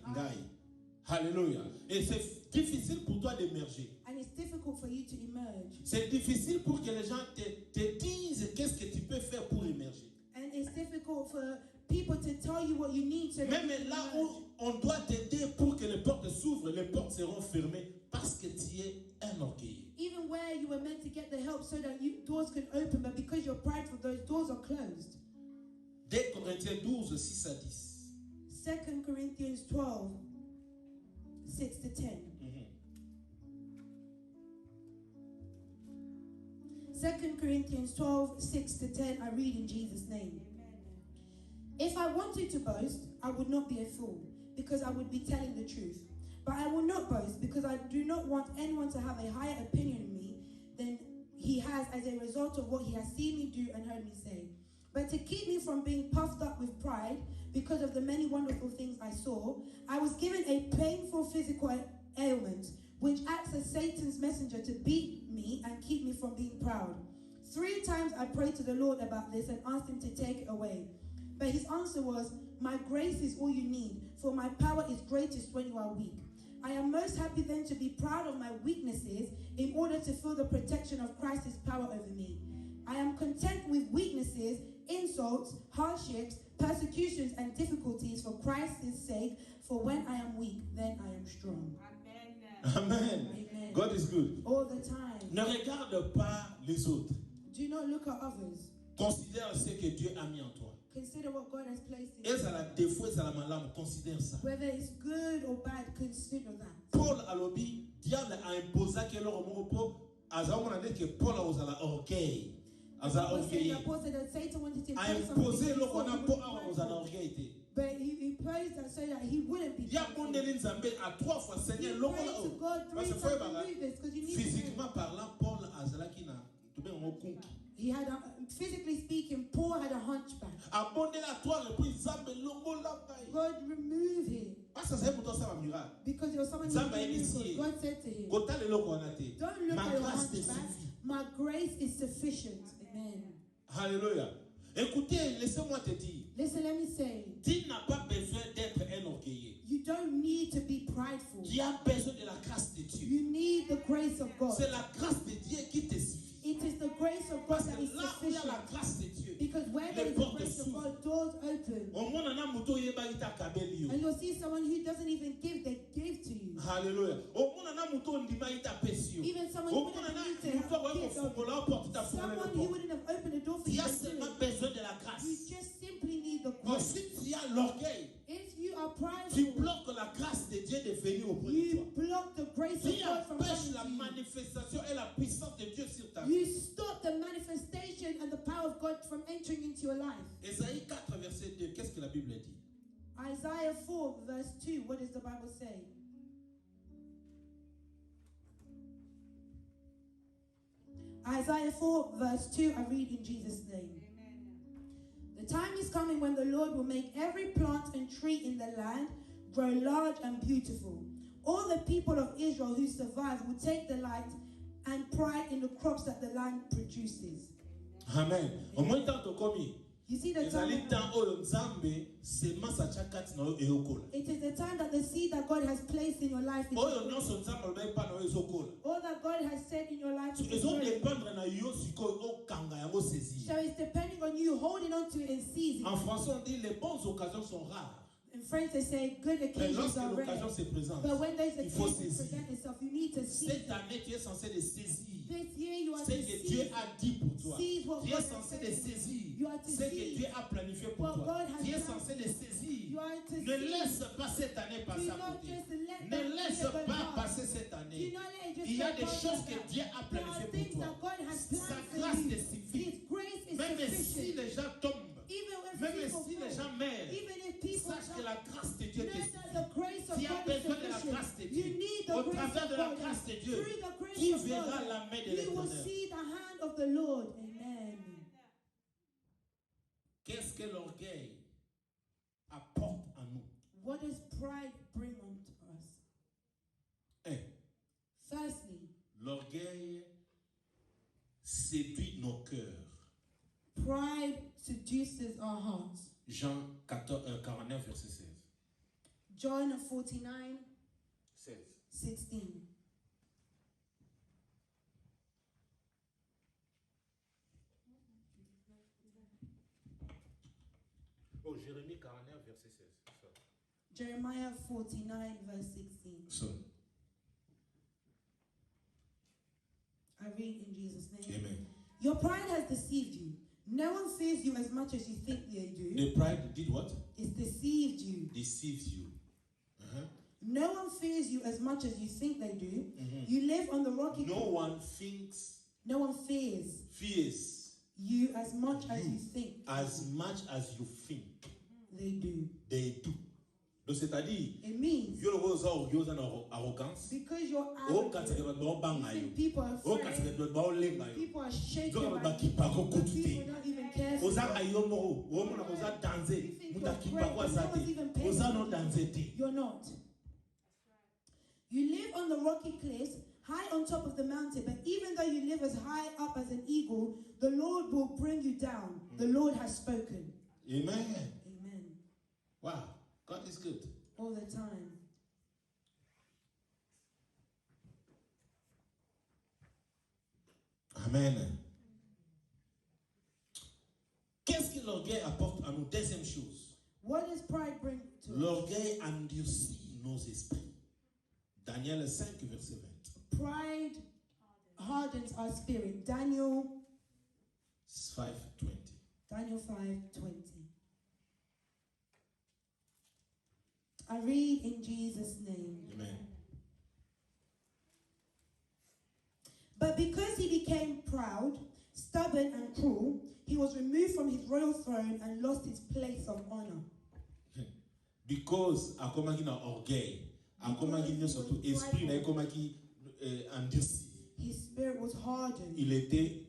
Alléluia. Et c'est difficile pour toi d'émerger. C'est difficile pour que les gens te disent qu'est-ce que tu peux faire pour émerger. And it's difficult for people to tell you what you need to. Même là où on doit t'aider pour que les portes s'ouvrent, les portes seront fermées parce que tu es un orgueilleux. Even where you were meant to get the help so that doors can open, but because you're prideful, those doors are closed. 2 Corinthiens 12, 6 à 10. 2 Corinthians 12, 6 to 10. 2 Corinthians 12, 6 to 10, I read in Jesus' name. If I wanted to boast, I would not be a fool, because I would be telling the truth. But I will not boast, because I do not want anyone to have a higher opinion of me than he has as a result of what he has seen me do and heard me say. But to keep me from being puffed up with pride, because of the many wonderful things I saw, I was given a painful physical ailment, which acts as Satan's messenger to beat me and keep me from being proud. 3 times I prayed to the Lord about this and asked him to take it away. But his answer was, my grace is all you need, for my power is greatest when you are weak. I am most happy then to be proud of my weaknesses in order to feel the protection of Christ's power over me. I am content with weaknesses, insults, hardships, persecutions, and difficulties for Christ's sake, for when I am weak, then I am strong. Amen. Amen. God is good. All the time. Ne regarde pas les autres. Do not look at others. Considère ce que Dieu a mis en toi. Consider what God has placed in Et you. ça la défaut, ça la malade, considère ça. Whether it's good or bad, consider that. Paul a lobby, diable a imposé que leur mot azao mona que Paul a osé la orgueil. Aza orgueil. A imposé leur on a Paul a osé la orgueil. But he prays that so that he wouldn't be. Ya mondeli nzambe à 3 fois Seigneur He prayed to God 3 times to remove this because you need physiquement parlant Paul azala qui na tout bien en conquis. He had a, physically speaking, Paul had a hunchback. God removed him. Because it was someone who knew God said to him, don't look at your hunchback. My grace is sufficient. Amen. Hallelujah. Écoutez, laissez-moi te dire. Listen, let me say. Tu n'as pas besoin d'être un orgueilleux. You don't need to be prideful. Tu as besoin de la grâce de Dieu. You need the grace of God. C'est la grâce de Dieu qui te suffit. It is the grace of God that is sufficient. Because where there is the grace of God, doors open. And you'll see someone who doesn't even give, they give to you. Hallelujah. Even someone who wouldn't need to have kids, someone who wouldn't have opened the door for you. You just simply need the grace. If you are prideful, tu bloques la grâce de Dieu de venir auprès de toi. You block the grace of God from coming to you. La manifestation et la puissance de Dieu sur ta vie. You stop the manifestation and the power of God from entering into your life. Ésaïe 4 verset 2, qu'est-ce que la Bible dit? Isaiah 4 verse 2, what does the Bible say? Isaiah 4 verse 2, I read in Jesus' name. The time is coming when the Lord will make every plant and tree in the land grow large and beautiful. All the people of Israel who survive will take delight and pride in the crops that the land produces. Amen. You see the time. It is the time that the seed that God has placed in your life is all that God has said in your life is so it's depending on you holding on to it and seizing. En français on dit les bonnes occasions sont rares. In French they say good occasions are rare. But when those occasions present itself, you need to seize. Cette année tu es censé les saisir. This year you are ce que Dieu a dit pour toi. Tu es censé les saisir. Ce que Dieu a planifié pour toi. Tu es censé les saisir. Ne laisse pas cette année passer à côté. Ne laisse pas passer cette année. Il y a des choses que Dieu a planifiées pour toi. Sa grâce te suffit. Même si les gens tombent, même si les gens meurent, sache que la grâce de Dieu te suffit. Tu as besoin de la grâce de Dieu. Au travers de la grâce de Dieu, tu verras la main de l'Éternel. Qu'est-ce que l'orgueil apporte à nous? What does pride bring unto us? Firstly, l'orgueil séduit nos cœurs. Pride seduces our hearts. Jean 49 verset 16. John 49 16. Oh, Jérémie 49 verset 16. Jeremiah 49 verse 16. So. I read in Jesus' name. Amen. Your pride has deceived you. No one fears you as much as you think they do. The pride did what? It's deceived you. Deceives you. No one fears you as much as you think they do. You live on the rocky. No one thinks. No one fears. Fears. You as much as you think. As much as you think. They do. They do. Donc c'est-à-dire, it means arrogance. Because you're arrogant, people are afraid. People are shaken by you. People don't even carefully. You're not. You live on the rocky cliffs, high on top of the mountain, but even though you live as high up as an eagle, the Lord will bring you down. The Lord has spoken. Amen. Amen. Wow, God is good. All the time. Amen. Qu'est-ce que l'orgueil apporte à nous? Deuxième chose. What does pride bring to us? L'orgueil endurcit nos esprits. Daniel 5, verset 20. Pride hardens our spirit. Daniel 5:20. Daniel 5:20. I read in Jesus' name. Amen. But because he became proud, stubborn, and cruel, he was removed from his royal throne and lost his place of honor. Because akomaki na orgueil, akomaki na surtout esprit na akomaki endurci. His spirit was hardened. Il était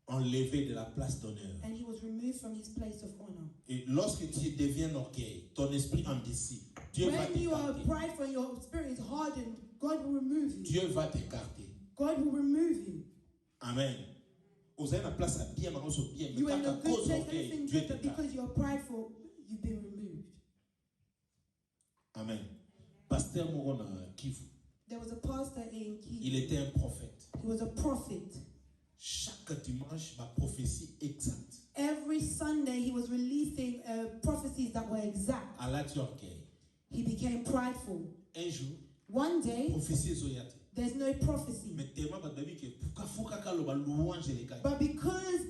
enlevé de la place d'honneur. And he was removed from his place of honor. Et lorsque tu deviens orgueil, ton esprit endurci, Dieu va When you are t'écarter. prideful and your spirit is hardened, God will remove you. Dieu va t'écarter. God will remove you. Amen. Vous avez la place à bien, maintenant sur bien. Mais You are in quand a à good cause place, d'orgueil, everything Dieu good, but t'écarte. because you're prideful, you've been removed. Amen. Pasteur Morona Kivu, There was a pastor in il Kiev. était un prophète. He was a prophet. Chaque dimanche, ma prophétie exacte. Every Sunday, he was releasing prophecies that were exact. À l'âge d'orgueil. He became prideful. Un jour, One day, prophétie zoyate. there's no prophecy. Mais tellement pas d'avis que pourquoi faut qu'à le louange et les gars. But because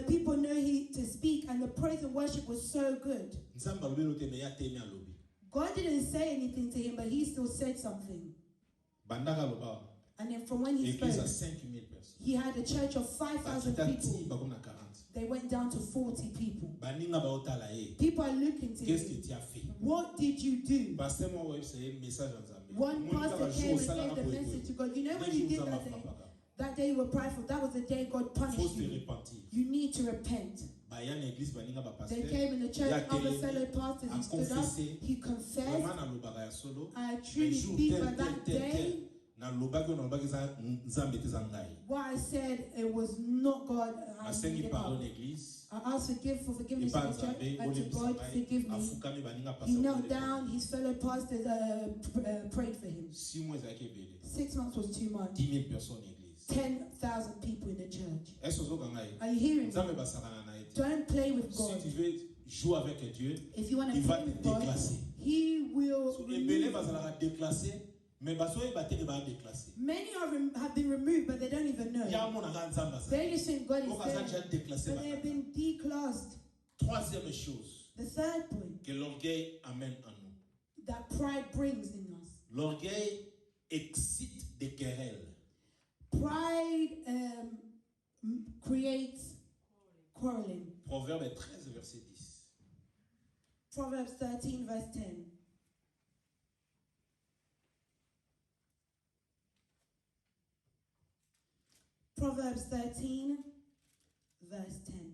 people know he to speak and the praise and worship was so good, Nzamba lobelo te me ya te me alobi. God didn't say anything to him, but he still said something. Bandaka loba. And then from when he Église à spoke, 5000 personnes. he had a church of 5,000 people. Bakona 40. They went down to 40 people. Baninga ba otala e. People are looking to Qu'est-ce que him. tu as fait? What did you do? Pasteur moi ouais c'est un message en Zambie. One pastor came and gave the message to God. You know when you did that day you were prideful, that was the day God Faut punished se you. repentir. You need to repent. Ba ya na église baninga ba pasteur. They came in the church, other fellow pastors, he stood up, he confessed. Vraiment na lobaka ya solo. I truly speak by that day. Na lobaki na lobaki za nzambe te za ngai. What I said, it was not God. I Asengi needed pardon help. église. I asked for forgiveness in the church and to God forgive me. He knelt down, his fellow pastors prayed for him. 6 mois ezaki ebele. 6 months was too much. 10 000 personnes église. 10,000 people in the church. Est-ce que vous avez Are you hearing me? nzambe basakana na ete. Don't play with Si God. tu veux jouer avec Dieu, If you want to il va play te with God, déclasser. He will So remove ebele you. bazalaka déclassé, mais basoye bateke ba déclassé. Many have been removed, but they don't even know. Ya monaka nzambe azali. They just think God is Oka za there, déjà déclassé. but they have been declassed. Troisième chose The third point que l'orgueil amène à nous. that pride brings in us. L'orgueil excite des querelles. Pride creates quarreling. Proverbe 13, verset 10. Proverbs 13, verse 10. Proverbs 13, verse 10.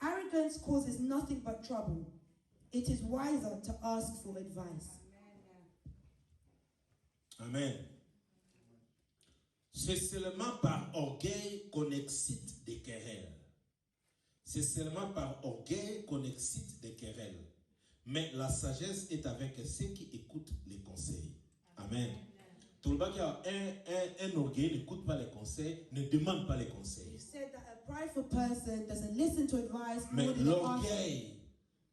Arrogance causes nothing but trouble. It is wiser to ask for advice. Amen. C'est seulement par orgueil qu'on excite des querelles. C'est seulement par orgueil qu'on excite des querelles. Mais la sagesse est avec ceux qui écoutent les conseils. Amen. Tout le monde qui a un orgueil n'écoute pas les conseils, ne demande pas les conseils. You said that a prideful person doesn't listen to advice, Mais nor do they ask. l'orgueil,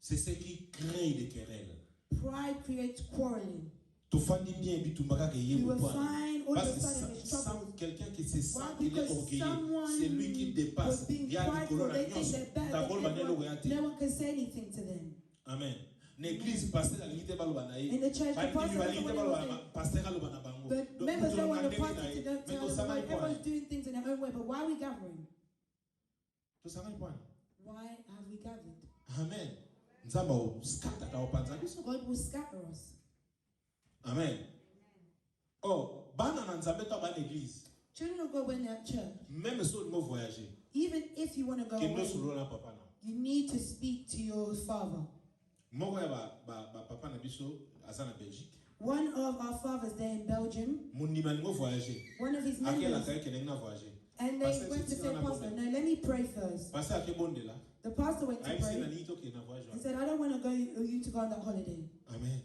c'est ce qui crée des querelles. Pride creates quarreling. Tu fais bien, puis tu m'as dit You will find all of parce a que sudden it's trouble. quelqu'un qui se sent Why? qu'il est Because orgueilleux, someone c'est lui qui dépasse. was being Il y a du prideful, colon they think they're better than everyone. No one can say anything to them. Amen. L'église pasteur la limite ba loba na ye. In the church, the pastor Ba doesn't limite ba want to loba pasteur loba na bango. But Donc, members tout don't le want monde the ndenge pastor na to ye. don't Mais tell tout them ça why va point. everyone's doing things in their own way. But why are we gathering? Tout ça va point. Why have we gathered? Amen. Nzamba o scatter ka opanza biso. God will scatter us. Amen. Oh, bana na nzambe to ba l'église. Children of God, when they're at church, même si on voyager, even if you want to go away, you need to speak to your father. One of our fathers there in Belgium, one of his members, and they went to say, Pastor, no, let me pray first. The pastor went to pray and said, I don't want to go you to go on that holiday. Amen.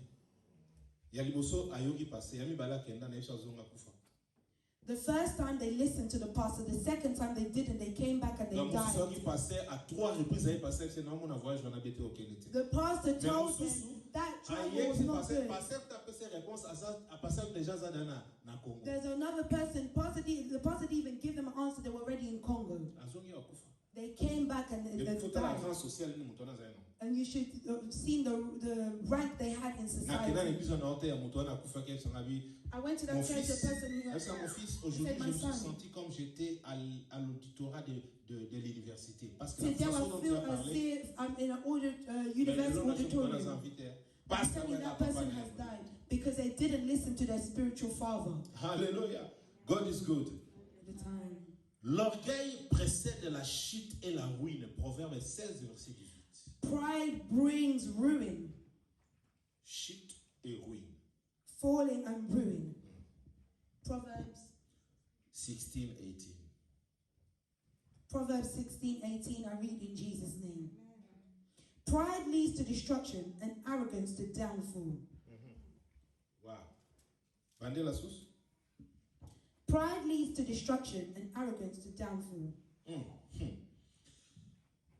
The first time they listened to the pastor, the second time they didn't, they came back and they died. The pastor told them that travel was not good. There's another person, the pastor didn't even give them an answer, they were already in Congo. They came back and died. And you should have seen the rank they had in society. I went to that church, the person who said, my son, today I feel as if I'm in an university auditorium. I'm telling you, that person has died because they didn't listen to their spiritual father. Hallelujah. God is good. At the time. L'orgueil précède la chute et la ruine. Proverbe 16, verset 18. Pride brings ruin. Chute et ruine. Falling and ruin. Proverbs 16:18. Proverbs 16:18. I read in Jesus' name. Pride leads to destruction and arrogance to downfall. Wow. Bandez la source. Pride leads to destruction and arrogance to downfall.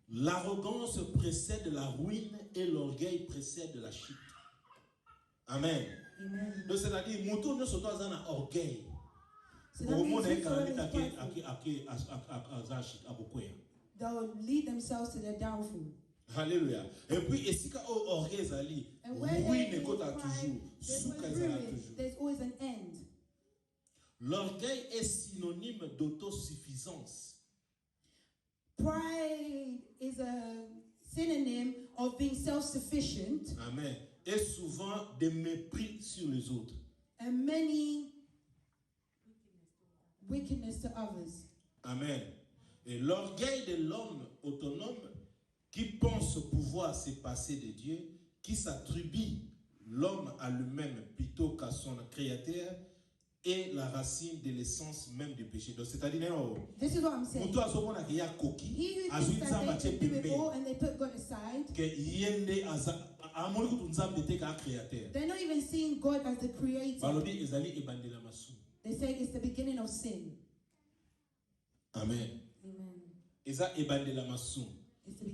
L'arrogance précède la ruine et l'orgueil précède la chute. Amen. Amen. Donc c'est-à-dire, moto ne se doit en orgueil. They'll lead themselves to their downfall. Alléluia. Et puis, est-ce qu'il y a orgueil zali? Ruine kota toujours. Souka zala toujours. There's always an end. L'orgueil est synonyme d'autosuffisance. Pride is a synonym of being self-sufficient. Amen. Et souvent de mépris sur les autres. And many wickedness to others. Amen. Et l'orgueil de l'homme autonome qui pense pouvoir se passer de Dieu, qui s'attribue l'homme à lui-même plutôt qu'à son créateur, est la racine de l'essence même du péché. Donc c'est-à-dire, this is what I'm saying. He who thinks that they can do it all and they put God aside, they're not even seeing God as the creator. They say it's the beginning of sin. Amen. Amen.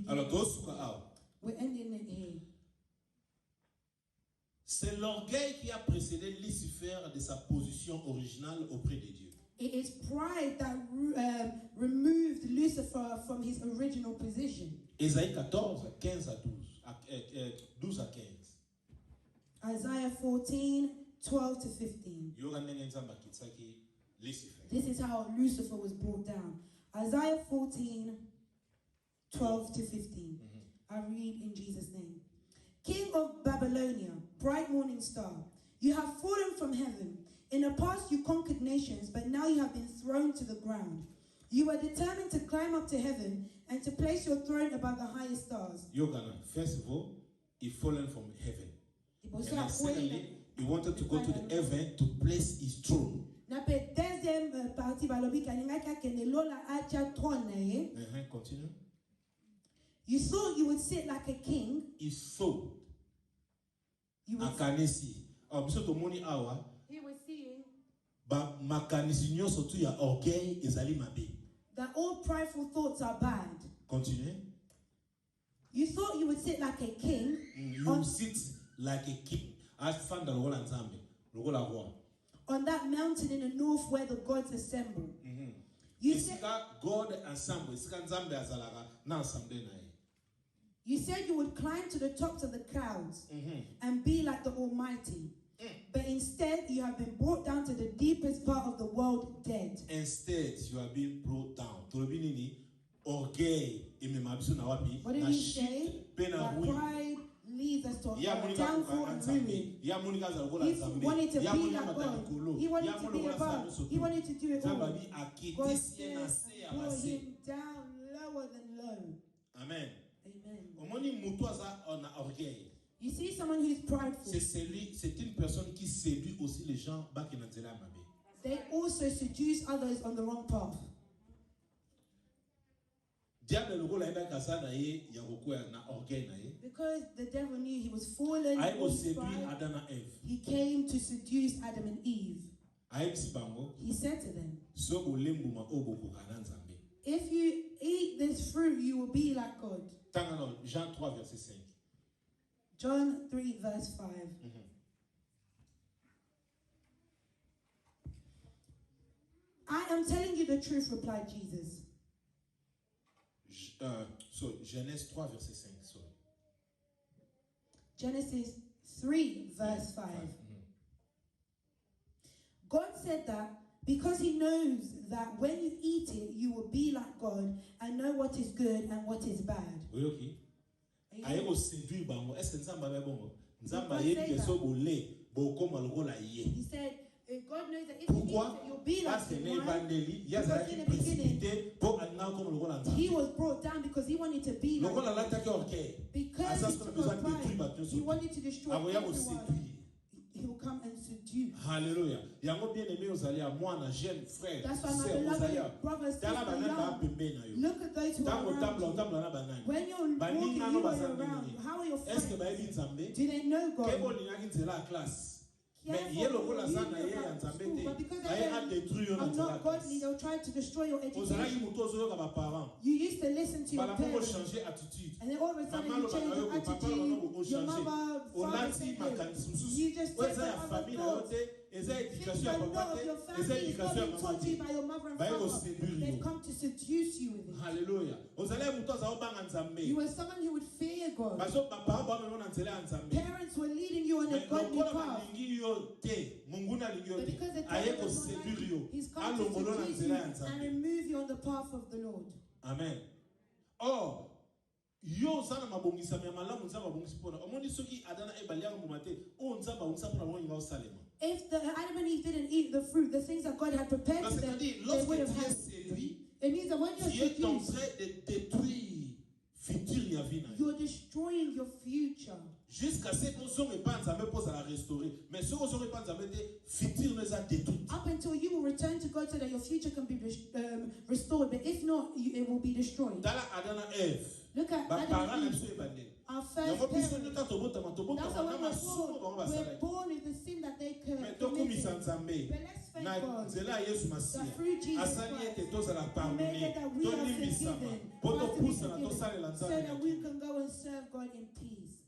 Alors, we're ending it here. C'est l'orgueil qui a précédé Lucifer de sa position originale auprès de Dieu. It is pride that removed Lucifer from his original position. Ésaïe 14, 15 à 12 à 15. Isaiah 14, 12 to 15. This is how Lucifer was brought down. Isaiah 14, 12 to 15. I read in Jesus' name. King of Babylonia, bright morning star, you have fallen from heaven. In the past you conquered nations, but now you have been thrown to the ground. You were determined to climb up to heaven and to place your throne above the highest stars. Yogana, first of all, he fallen from heaven. And then secondly, he wanted to go to the heaven to place his throne. Continue. You thought you would sit like a king. He thought. He was seeing that all prideful thoughts are bad. Continue. You thought you would sit like a king. You would sit like a king. On that mountain in the north where the gods assemble. You said God ensemble. You said you would climb to the tops of the clouds and be like the Almighty. But instead, you have been brought down to the deepest part of the world, dead. Instead, you have been brought down. What do you say? That pride leads us to downfall and ruin. He wanted to be like God. He wanted to be above. He wanted to do it all. God said, brought him down lower than low. Amen. Amen. You see someone who is prideful. C'est une personne qui séduit aussi les gens. They also seduce others on the wrong path. Because the devil knew he was fallen, he came to seduce Adam and Eve. He said to them, if you eat this fruit, you will be like God. Jean 3, verset 5. John 3, verse 5. I am telling you the truth, replied Jesus. Genèse 3, verset 5. Sorry. Genesis 3, verse 5. God said that because he knows that when you eat it, you will be like God and know what is good and what is bad. He said, God knows that if you eat it, you'll be like him. Because in the beginning, he was brought down because he wanted to be like him. Because he took on pride, he wanted to destroy everyone. He will come and seduce. Hallelujah. That's why my beloved brothers, sisters, look at those who are around you. When you're walking, you are around. How are your friends? Do they know God? But because they are not godly, they'll try to destroy your education. You used to listen to your parents, and then all of a sudden you change your attitude. Your mother, father said this. You just take on other thoughts. Since the law of your family is not being taught to you by your mother and father, they've come to seduce you with it. Hallelujah. You were someone who would fear God. Parents were leading you on a godly path. But because the devil does not like you, he's come to seduce you and remove you on the path of the Lord. Amen. Oh, yo sana mabongisa me malamu nzaba bongisa pona omoni soki adana ebalianga mumate o nzaba bongisa pona mo inga osalema. If the Adam and Eve didn't eat the fruit, the things that God had prepared for them, they would have had. It means that when you're seduced, you're destroying your future. Jusqu'à ce qu'on soit pas nzambe pour la restaurer, mais ce qu'on soit pas nzambe futur nous a détruit. Up until you will return to God so that your future can be restored, but if not, it will be destroyed. Dans Adam et Ève. Look at Adam and Eve. Our first parents. That's why we're born with the sin that they committed. But let's thank God that through Jesus Christ, He made it that we are forgiven, so that we can go and serve God in peace.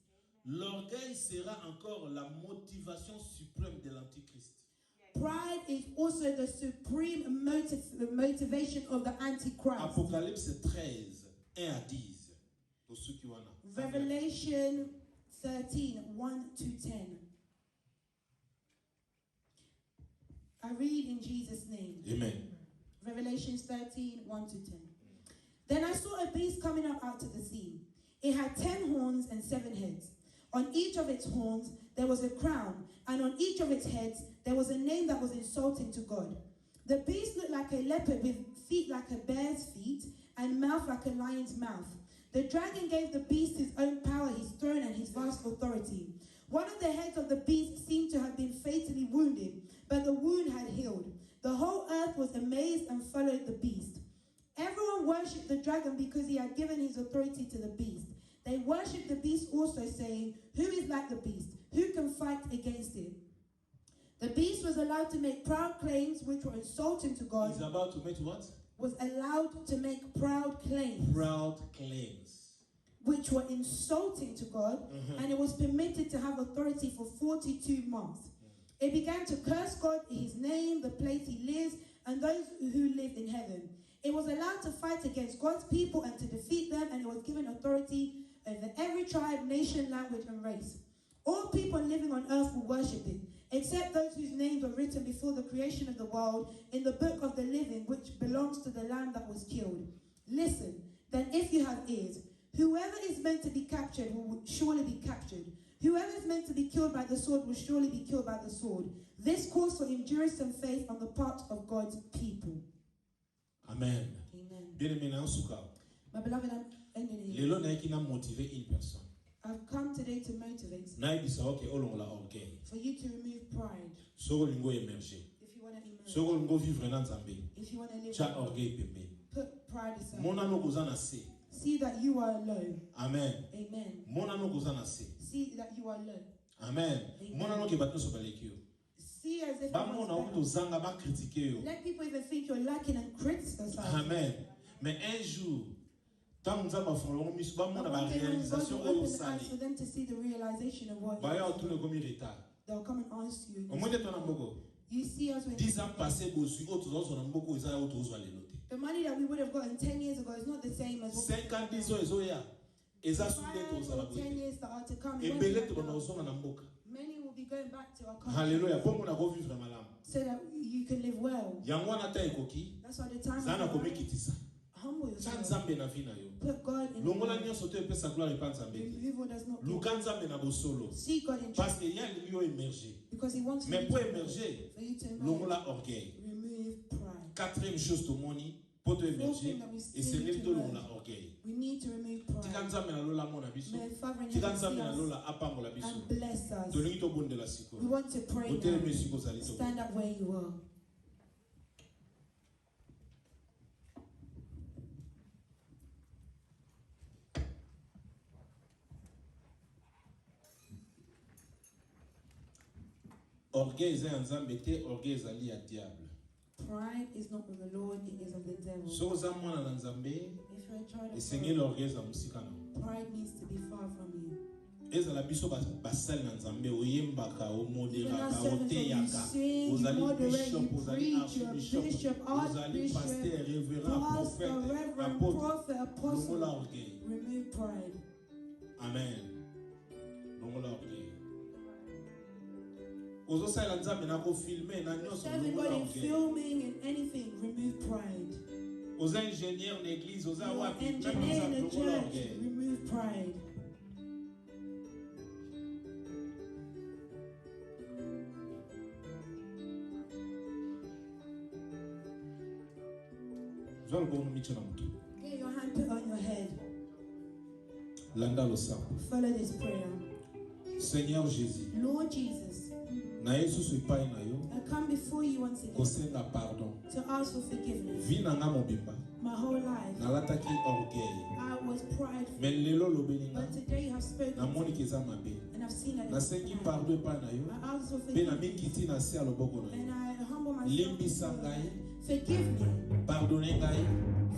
L'orgueil sera encore la motivation suprême de l'Antichrist. Pride is also the supreme motivation of the Antichrist. Apocalypse 13, 1 à 10. Pour ceux qui ont Revelation 13, 1 to 10. I read in Jesus' name. Amen. Revelation 13, 1 to 10. Then I saw a beast coming up out of the sea. It had 10 horns and 7 heads. On each of its horns there was a crown, and on each of its heads there was a name that was insulting to God. The beast looked like a leopard with feet like a bear's feet and mouth like a lion's mouth. The dragon gave the beast his own power, his throne, and his vast authority. One of the heads of the beast seemed to have been fatally wounded, but the wound had healed. The whole earth was amazed and followed the beast. Everyone worshipped the dragon because he had given his authority to the beast. They worshipped the beast also, saying, "Who is like the beast? Who can fight against it?" The beast was allowed to make proud claims which were insulting to God. He's about to make what? Was allowed to make proud claims. Proud claims. Which were insulting to God, and it was permitted to have authority for 42 months. It began to curse God, his name, the place he lives, and those who live in heaven. It was allowed to fight against God's people and to defeat them, and it was given authority over every tribe, nation, language, and race. All people living on earth will worship it, except those whose names were written before the creation of the world in the book of the living, which belongs to the Lamb that was killed. Listen, then if you have ears, whoever is meant to be captured will surely be captured. Whoever is meant to be killed by the sword will surely be killed by the sword. This calls for endurance and faith on the part of God's people. Amen. Amen. Bien-aimé, na suka. My beloved, I'm ending here. Lelo na yaki na motiver une personne. I've come today to motivate Na ibisa oke olongola orgueil. for you to remove pride. Soko lingo émerger. If you want to emerge, Soko lingo vivre na Nzambe. if you want to live, Cha orgueil pembe. put pride aside. Mona no kozana se. See that you are low. Amen. Amen. Mona no kozana se. See that you are low. Amen. Amen. Mona no ke bato so baleki yo. See as if Ba mona everyone's to better. zanga ba critiquer yo. Let people even think you're lacking and criticize. Amen. Mais un jour, tant nous avons fait un miss, ba mona ba One day when God réalisation will oyo open the eyes for sali. them to see the realization of what Ba ya otune komi retard. they'll come and ask you. Au moins de ton amboko. You see us with 10 ans passés bosu autres autres amboko eza autres autres les noter. the money that we would have gotten 10 years ago is not the same as what 50 ans ezoya. Eza sunde to 5 sala or 10 bote. years that are to come. Et It won't belé be to like na that. osonga na mboka. Many will be going back to our country Hallelujah. Pour mon ako vivre malamu. so that you can live well. Yango wana ta ekoki. That's why the time Zana is komi right. kitisa. Humble Cha yourself. Nzambe na vina yo. Put God in Longola your life. nyonso to epesa gloire epa Nzambe. Remove what does not give. Luka Nzambe na bosolo. See God in Parce que ya lingi yo émerger. because He wants Mais you pour to émerger, for you to emerge. longola orgueil. Remove pride. Quatrième chose to moni, pour te émerger, et c'est même to longola orgueil. We need to remove Tika pride. Nzambe na lola mona biso. May Father in Tika heaven Nzambe see na us lola apangola biso. and bless us. To lingi to bonde la siko. We want to pray Hotel now. mesiko zali to. Stand up where you are. Orgueil eza ya Nzambe te, orgueil ezali ya diable. Pride is not of the Lord, it is of the devil. So oza mwana na Nzambe, If you're a child of esengeli God, orgueil za musika na. pride needs to be far from you. Ezala biso basali na Nzambe, oyembaka, Even our omoderaka, servants, when you oteyaka. sing, you Ozali moderate, bishop, you ozali preach, you're a archbishop, bishop, ozali pasteur, archbishop, révérend, pastor, prophète, reverend, apôtre. prophet, apostle. Longola orgueil. Remove pride. Amen. Longola orgueil. Ozosalela Nzambe na ko filmer na nyonso Serving longola God in orgueil. filming and anything, remove pride. Oza ingénieur na église, oza You're wapi, an même engineer in Nzambe a longola church, orgueil. remove pride. Zwa lobono micho na mutu. Get your hand put on your head. Landa lo sambo. Follow this prayer. Seigneur Jésus, Lord Jesus, na Yesu so epai na yo, I come before you once again kosenga pardon. to ask for forgiveness. Vi na nga mobimba, My whole life, nalataki orgueil. I was prideful. Mais lelo lobeli nga, But today you have spoken to namoni me, keza mabe. and I've seen that Nasengi it's pardon epai na yo, I ask for pe na forgiveness, mikiti na se ya loboko na and yo. I humble myself. Limbisa before ngai, you. Forgive me. pardonne ngai,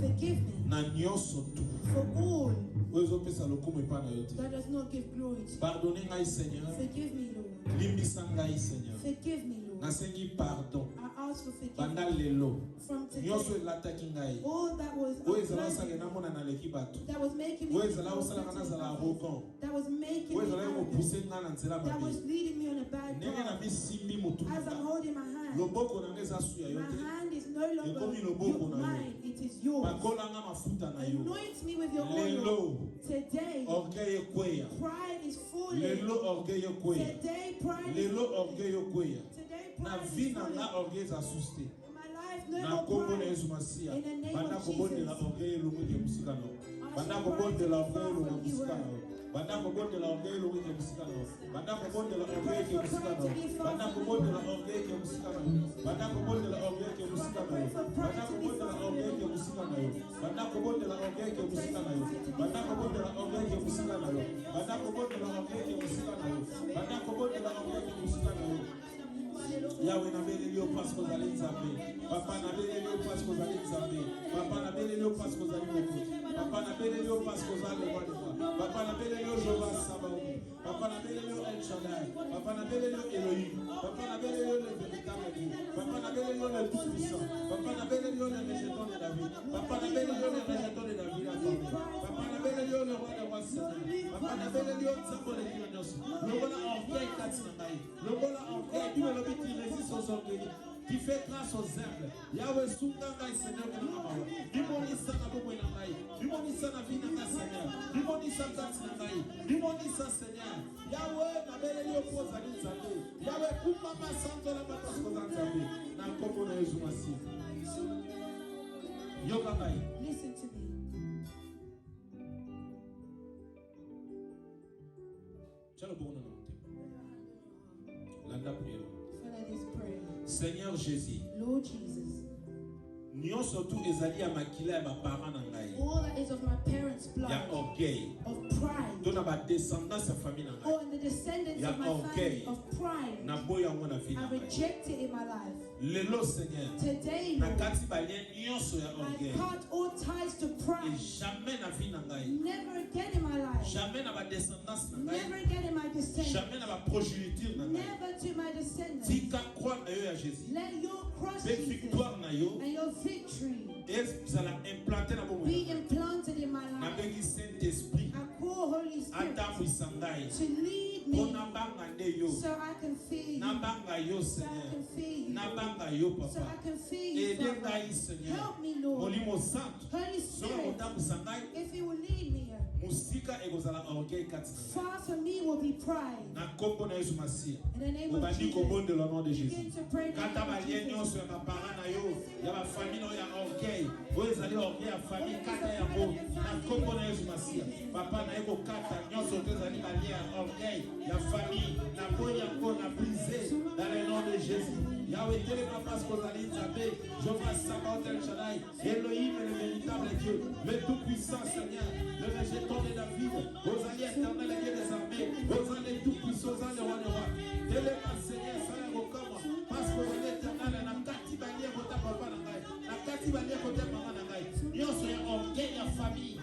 Forgive me na nyonso tu. for all Oyo ezopesa lokumu epai na yo te. that does not give glory to you. Pardonne ngai Seigneur, Forgive me, Lord. limbisa ngai Seigneur. Forgive me, Lord. Nasengi pardon. I ask for Banda forgiveness lelo, from nyonso today. elataki ngai. All that was Oyo ezala unpleasant, osala namona naleki bato. that was making me Oyo ezala osalaka nazala arrogant. that was making Oyo me ezala arrogant, kopuse nga na nzela that was mabe. leading me on a bad Ndenge na path. misimbi motu As I'm nanga. holding my hand, Loboko na nga eza su ya yo my te. hand is no longer Ekomi loboko na yo. mine, it is yours. Bakola nga mafuta na yo. Anoint me with your oil. Lelo, Today, orgueil ekweya. pride is falling. Lelo orgueil ekweya. Today, pride is Lelo orgueil ekweya. Today, Na pride vi is na falling. nga orgueil eza susu te. In my life, no Na more kombo na pride. Yesu Masiya. In the name Banda of kobondela Jesus. orgueil elongo ke musika na yo. Banda kobondela orgueil elongo ke musika na yo. Banda kobondela orgueil elongo ke musika na yo. Banda kobondela orgueil ke musika na yo. Banda kobondela orgueil ke musika na yo. Banda kobondela orgueil ke musika na yo. Banda kobondela orgueil ke musika na yo. Banda kobondela orgueil ke musika na yo. Banda kobondela orgueil ke musika na yo. Banda kobondela orgueil ke musika na yo. Banda kobondela orgueil ke musika na yo. Yahweh na bele lio parce que zali nzambe. Papa na bele lio parce que zali nzambe. Papa na bele lio parce que zali moko. Papa na bele lio parce que zali wadifa. Papa na bele lio Jehovah Sabaoth. Papa na bele lio El Shaddai. Papa na bele lio Elohim. Papa na bele lio le véritable Dieu. Papa na bele lio le tout puissant. Papa na bele lio le rejeton de David. Papa na bele lio le rejeton de David la famille. Papa na bele lio le roi des rois Seigneur. Papa na bele lio nzambo le kilo nyonso. Lobola orgueil kati na ngai. Lobola orgueil tu le lobi tu résistes aux orgueils. Tu fais grâce aux humbles. Yahweh Sungangai Seigneur Namawa. Limonisa na bobo nangai. Limonisa na vina na Seigneur. Limonisa kati nangai. Limonisa Seigneur. Yahweh na bele lio poza ni nzambe. Yahweh kumba masanzo la papa skoza nzambe. Na kombo na Yesu Masi. Yoka ngai. Listen to me. Chalo bono na mutema. Landa prière. Follow this prayer. Seigneur Jésus. Lord Jesus. Nyonso tu ezali ya makila ya bapara na ngai. All that is of my parents' blood. Ya orgueil. Of pride. Dona ba descendance ya famille na ngai. Or in the descendants of my family. Of pride. Na boya ngo na vie na I ngai. reject it in my life. Lelo Seigneur. Today, na Lord, kati ba lien nyonso ya orgueil. I cut all ties to pride. Et jamais na vie na ngai. Never again in my life. Jamais na ba descendance na ngai. Never again in my descendants. Jamais na ba progéniture na ngai. Never to my descendants. Tika croix na yo ya Jésus. Let your cross, Be victoire na yo. and your victory be implanted in my life. Saint-Esprit. I call Holy Spirit to lead me so I can feel you. So I can feel you. So I can feel you. Help me, Lord. Holy Spirit, if you will lead me here, far from me will be pride. In the name of Jesus, begin to pray. Papa na eko kata nyonso tezali balia orgueil ya famille na boya ko na brisé dans le nom de Jésus. Yahweh tele papa skozali nzambe Jehovah Sabaoth El Shaddai Elohim le véritable Dieu le tout puissant Seigneur le végétal de David ozali éternel Dieu des armées ozali tout puissant ozali roi des rois tele ma Seigneur sala kokama parce que ozali éternel na kati balia kota papa na ngai na kati balia kota mama na ngai nyonso ya orgueil ya famille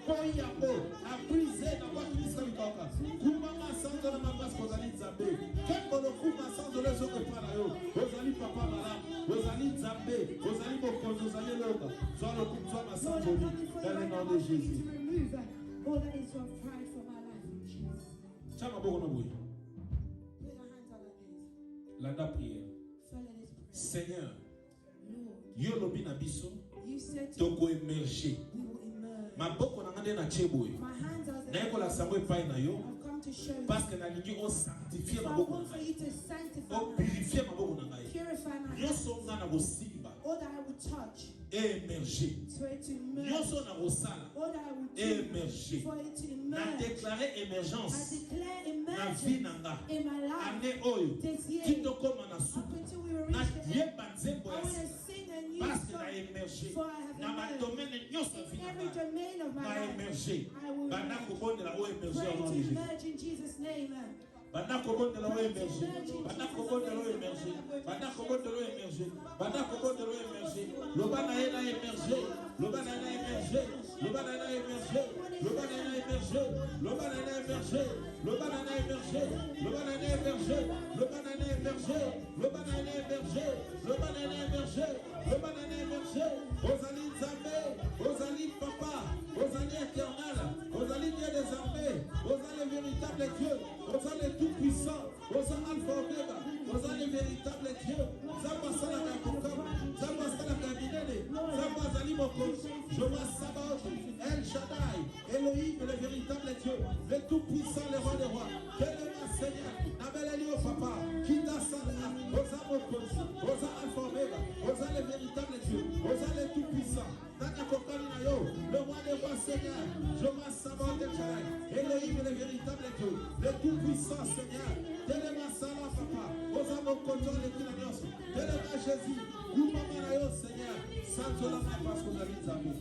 boya bo a brisé na kwa kisa bikoka kumama sanzo na mabas kozali nzambe kembolo kuma sanzo lezo ko para yo ozali papa mala ozali nzambe ozali bokonzo ozali loka zalo kumtwa masanzo ni dans le nom de Jésus. All that is of pride for my life in Jesus. Chama boko no boy. Put your hands on your knees. Landa prière. Follow this prayer. Seigneur, Lord, yo lobi na biso you said to toko emerger. we will emerge. Maboko na ngande na cheboye. My hands are Na eko la samwe pai na yo. I've come to show you. Parce que na lingi o sanctifier So I maboko want na for ngai. you to sanctify O my purifier maboko na ngai. purify my hands. Nyonso nga na bosimba All that I would touch, émerger. for it to emerge. Nyonso na bosala All that I would do, émerger. for it to Na emerge. déclarer I émergence declare na vie emergence na nga. in my life. Année oyo This year, kitokoma na up suka. until we will Na reach the end, yeba nzembo I ya want to sika. sing a new Parce que na song. émerger. For I have Na ma emerged. domaine nyonso ya vie In na every nga. domain of my Na life, émerger. I will Banda emerge. kobondela o émerger Pray au nom to de Jésus. emerge in Jesus' name. Banda kobondela o émerger. Banda kobondela o émerger. Banda kobondela o émerger. Banda kobondela o émerger. Loba na ye na émerger. Loba na ye na émerger. Loba na ye na émerger. Loba na ye na émerger. Loba na ye na émerger. Loba na ye na émerger. Loba na ye na émerger. Loba na ye na émerger. Loba na ye na émerger. Loba na ye na émerger. Loba na ye na émerger. Ozali Nzambe. Ozali Papa. Ozali éternel. Ozali Dieu des armées. Ozali le véritable Dieu. Ozali le tout-puissant. Ozali Alpha Omega. Ozali le véritable Dieu. Zamba Salaka Kokam. Zamba Salaka Binene. Zamba Zali Mokosh. Jehovah Sabaoth. El Shaddai. Elohim, le véritable Dieu. Le tout-puissant, le roi des rois. Quel est ma Seigneur? Nabeleli au Papa. Kita Sala. Oza Mokosh. Oza Alpha Omega. Oza le véritable Dieu. Oza le tout-puissant. Nanya Kokali na yo. Le roi des rois Seigneur. Jehovah Sabaoth El Shaddai. Elohim, le véritable Dieu. Le tout-puissant Seigneur. Telema Sala Papa. Oza Mokoto le Kinanios. Telema Jésus. Oumama na yo Seigneur. Santo la ma parce que vous avez Nzambe.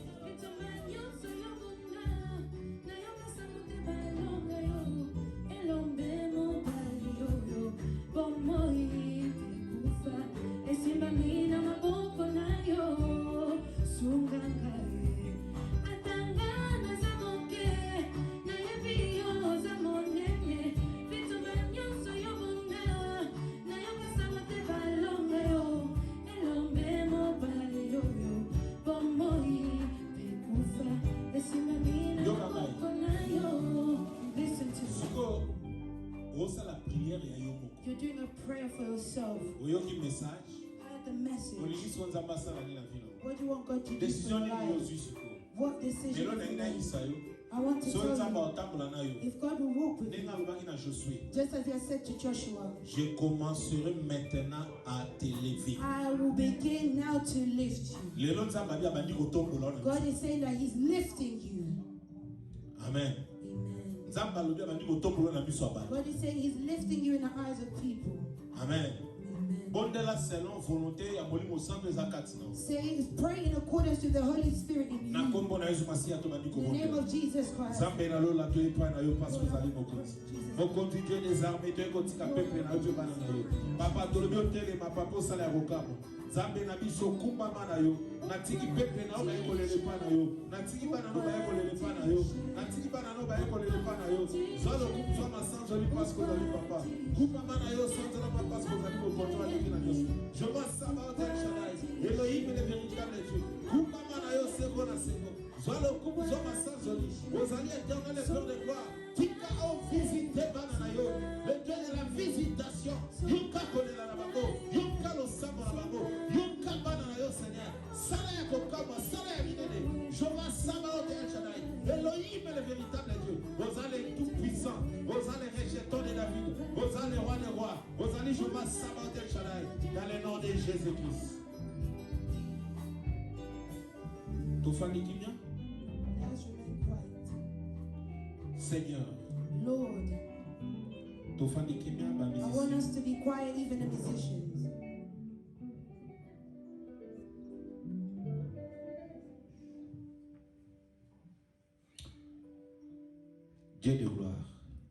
message. What do you want God to do for your life? What decision is made? I want to tell you, if God will walk with you, just as he has said to Joshua, je commencerai maintenant à t'élever. I will begin now to lift you. God is saying that he's lifting you. Amen. Amen. God is saying he's lifting you in the eyes of people. Amen. Say, pray in accordance with the Holy Spirit in you. In the name of Jesus Christ. Zambe na biso kumba mana yo natiki pepe na oba ekolele pana yo natiki bana no ba ekolele pana yo natiki bana no ba ekolele pana yo zalo kumzwa masanzo li pasko za li papa kumba mana yo sanzo la pasko za li bokoto ali kina Dios je vois ça ba ta Shaddai Elohim le véritable Dieu kumba mana yo seko na seko zalo kumzwa masanzo li ozali éternel le Père de gloire tika au visiter bana na yo le Dieu de la visitation yuka kolela na bango yuka lo sambo na bango yuka bana na yo Seigneur sala ya kokama sala ya minene Jova Sabaoth El Shaddai Elohim le véritable Dieu vous allez tout puissant vous allez rejeton de David vous allez roi des rois vous allez Jova Sabaoth El Shaddai dans le nom de Jésus-Christ. Tofani Kimia Seigneur Lord, Tofani Kimia I want us to be quiet, even the musicians. Dieu de gloire.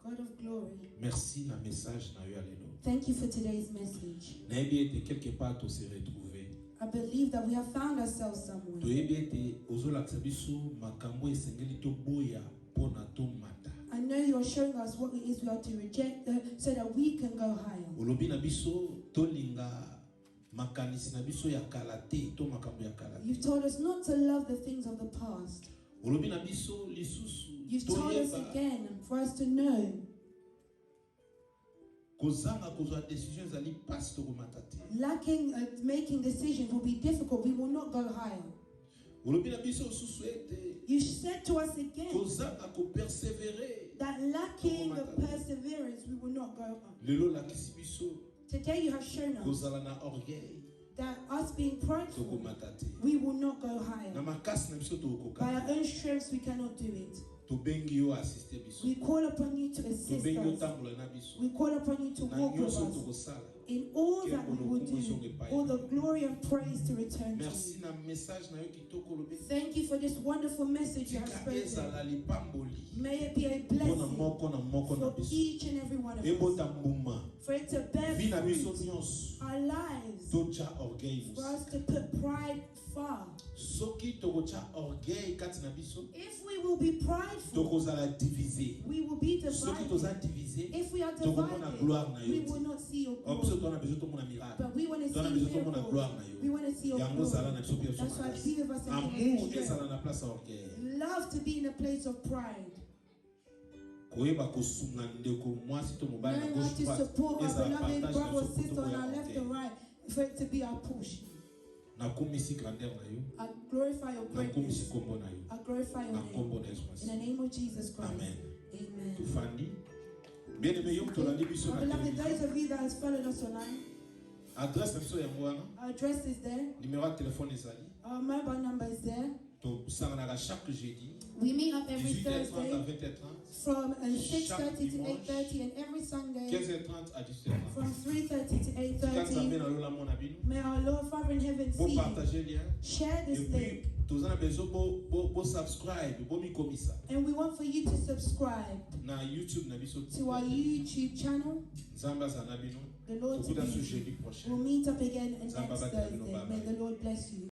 God of glory. Merci la message na yo alelo. Thank you for today's message. Na ebi ete quelque part to se retrouver. I believe that we have found ourselves somewhere. To ebi ete ozolakisa biso makambo esengeli to boya pona to mata. I know you are showing us what it is we are to reject so that we can go higher. Olobi na biso to linga makanisi na biso ya kalate to makambo ya kalate. You've told us not to love the things of the past. Olobi na biso lisusu. You've told us again for us to know. Lacking making decisions will be difficult. We will not go higher. You said to us again that lacking the perseverance, we will not go up. Today you have shown us that us being prideful, we will not go higher. By our own strengths, we cannot do it. We call upon you to assist us. We call upon you to walk with us. In all that we will do, all the glory and praise to return to you. Thank you for this wonderful message you have spoken. May it be a blessing for each and every one of us. For it to bear fruit, our lives, for us to put pride far. If we will be prideful, we will be divided. If we are divided, we will not see your glory. But we want to see your glory. We want to see your glory. That's why be with us and love to be in a place of pride. Learn how to support our beloved brother or sister on our left and right for it to be our portion. I glorify your greatness. I glorify your name. In the name of Jesus Christ. Amen. Amen. Beloved, those of you that has followed us online, our address is there. Our mobile number is there. We meet up every Thursday from 6:30 to 8:30 and every Sunday from 3:30 to 8:30. May our Lord Father in heaven see you. Share this link. And we want for you to subscribe to our YouTube channel. The Lord will meet up again next Thursday. May the Lord bless you.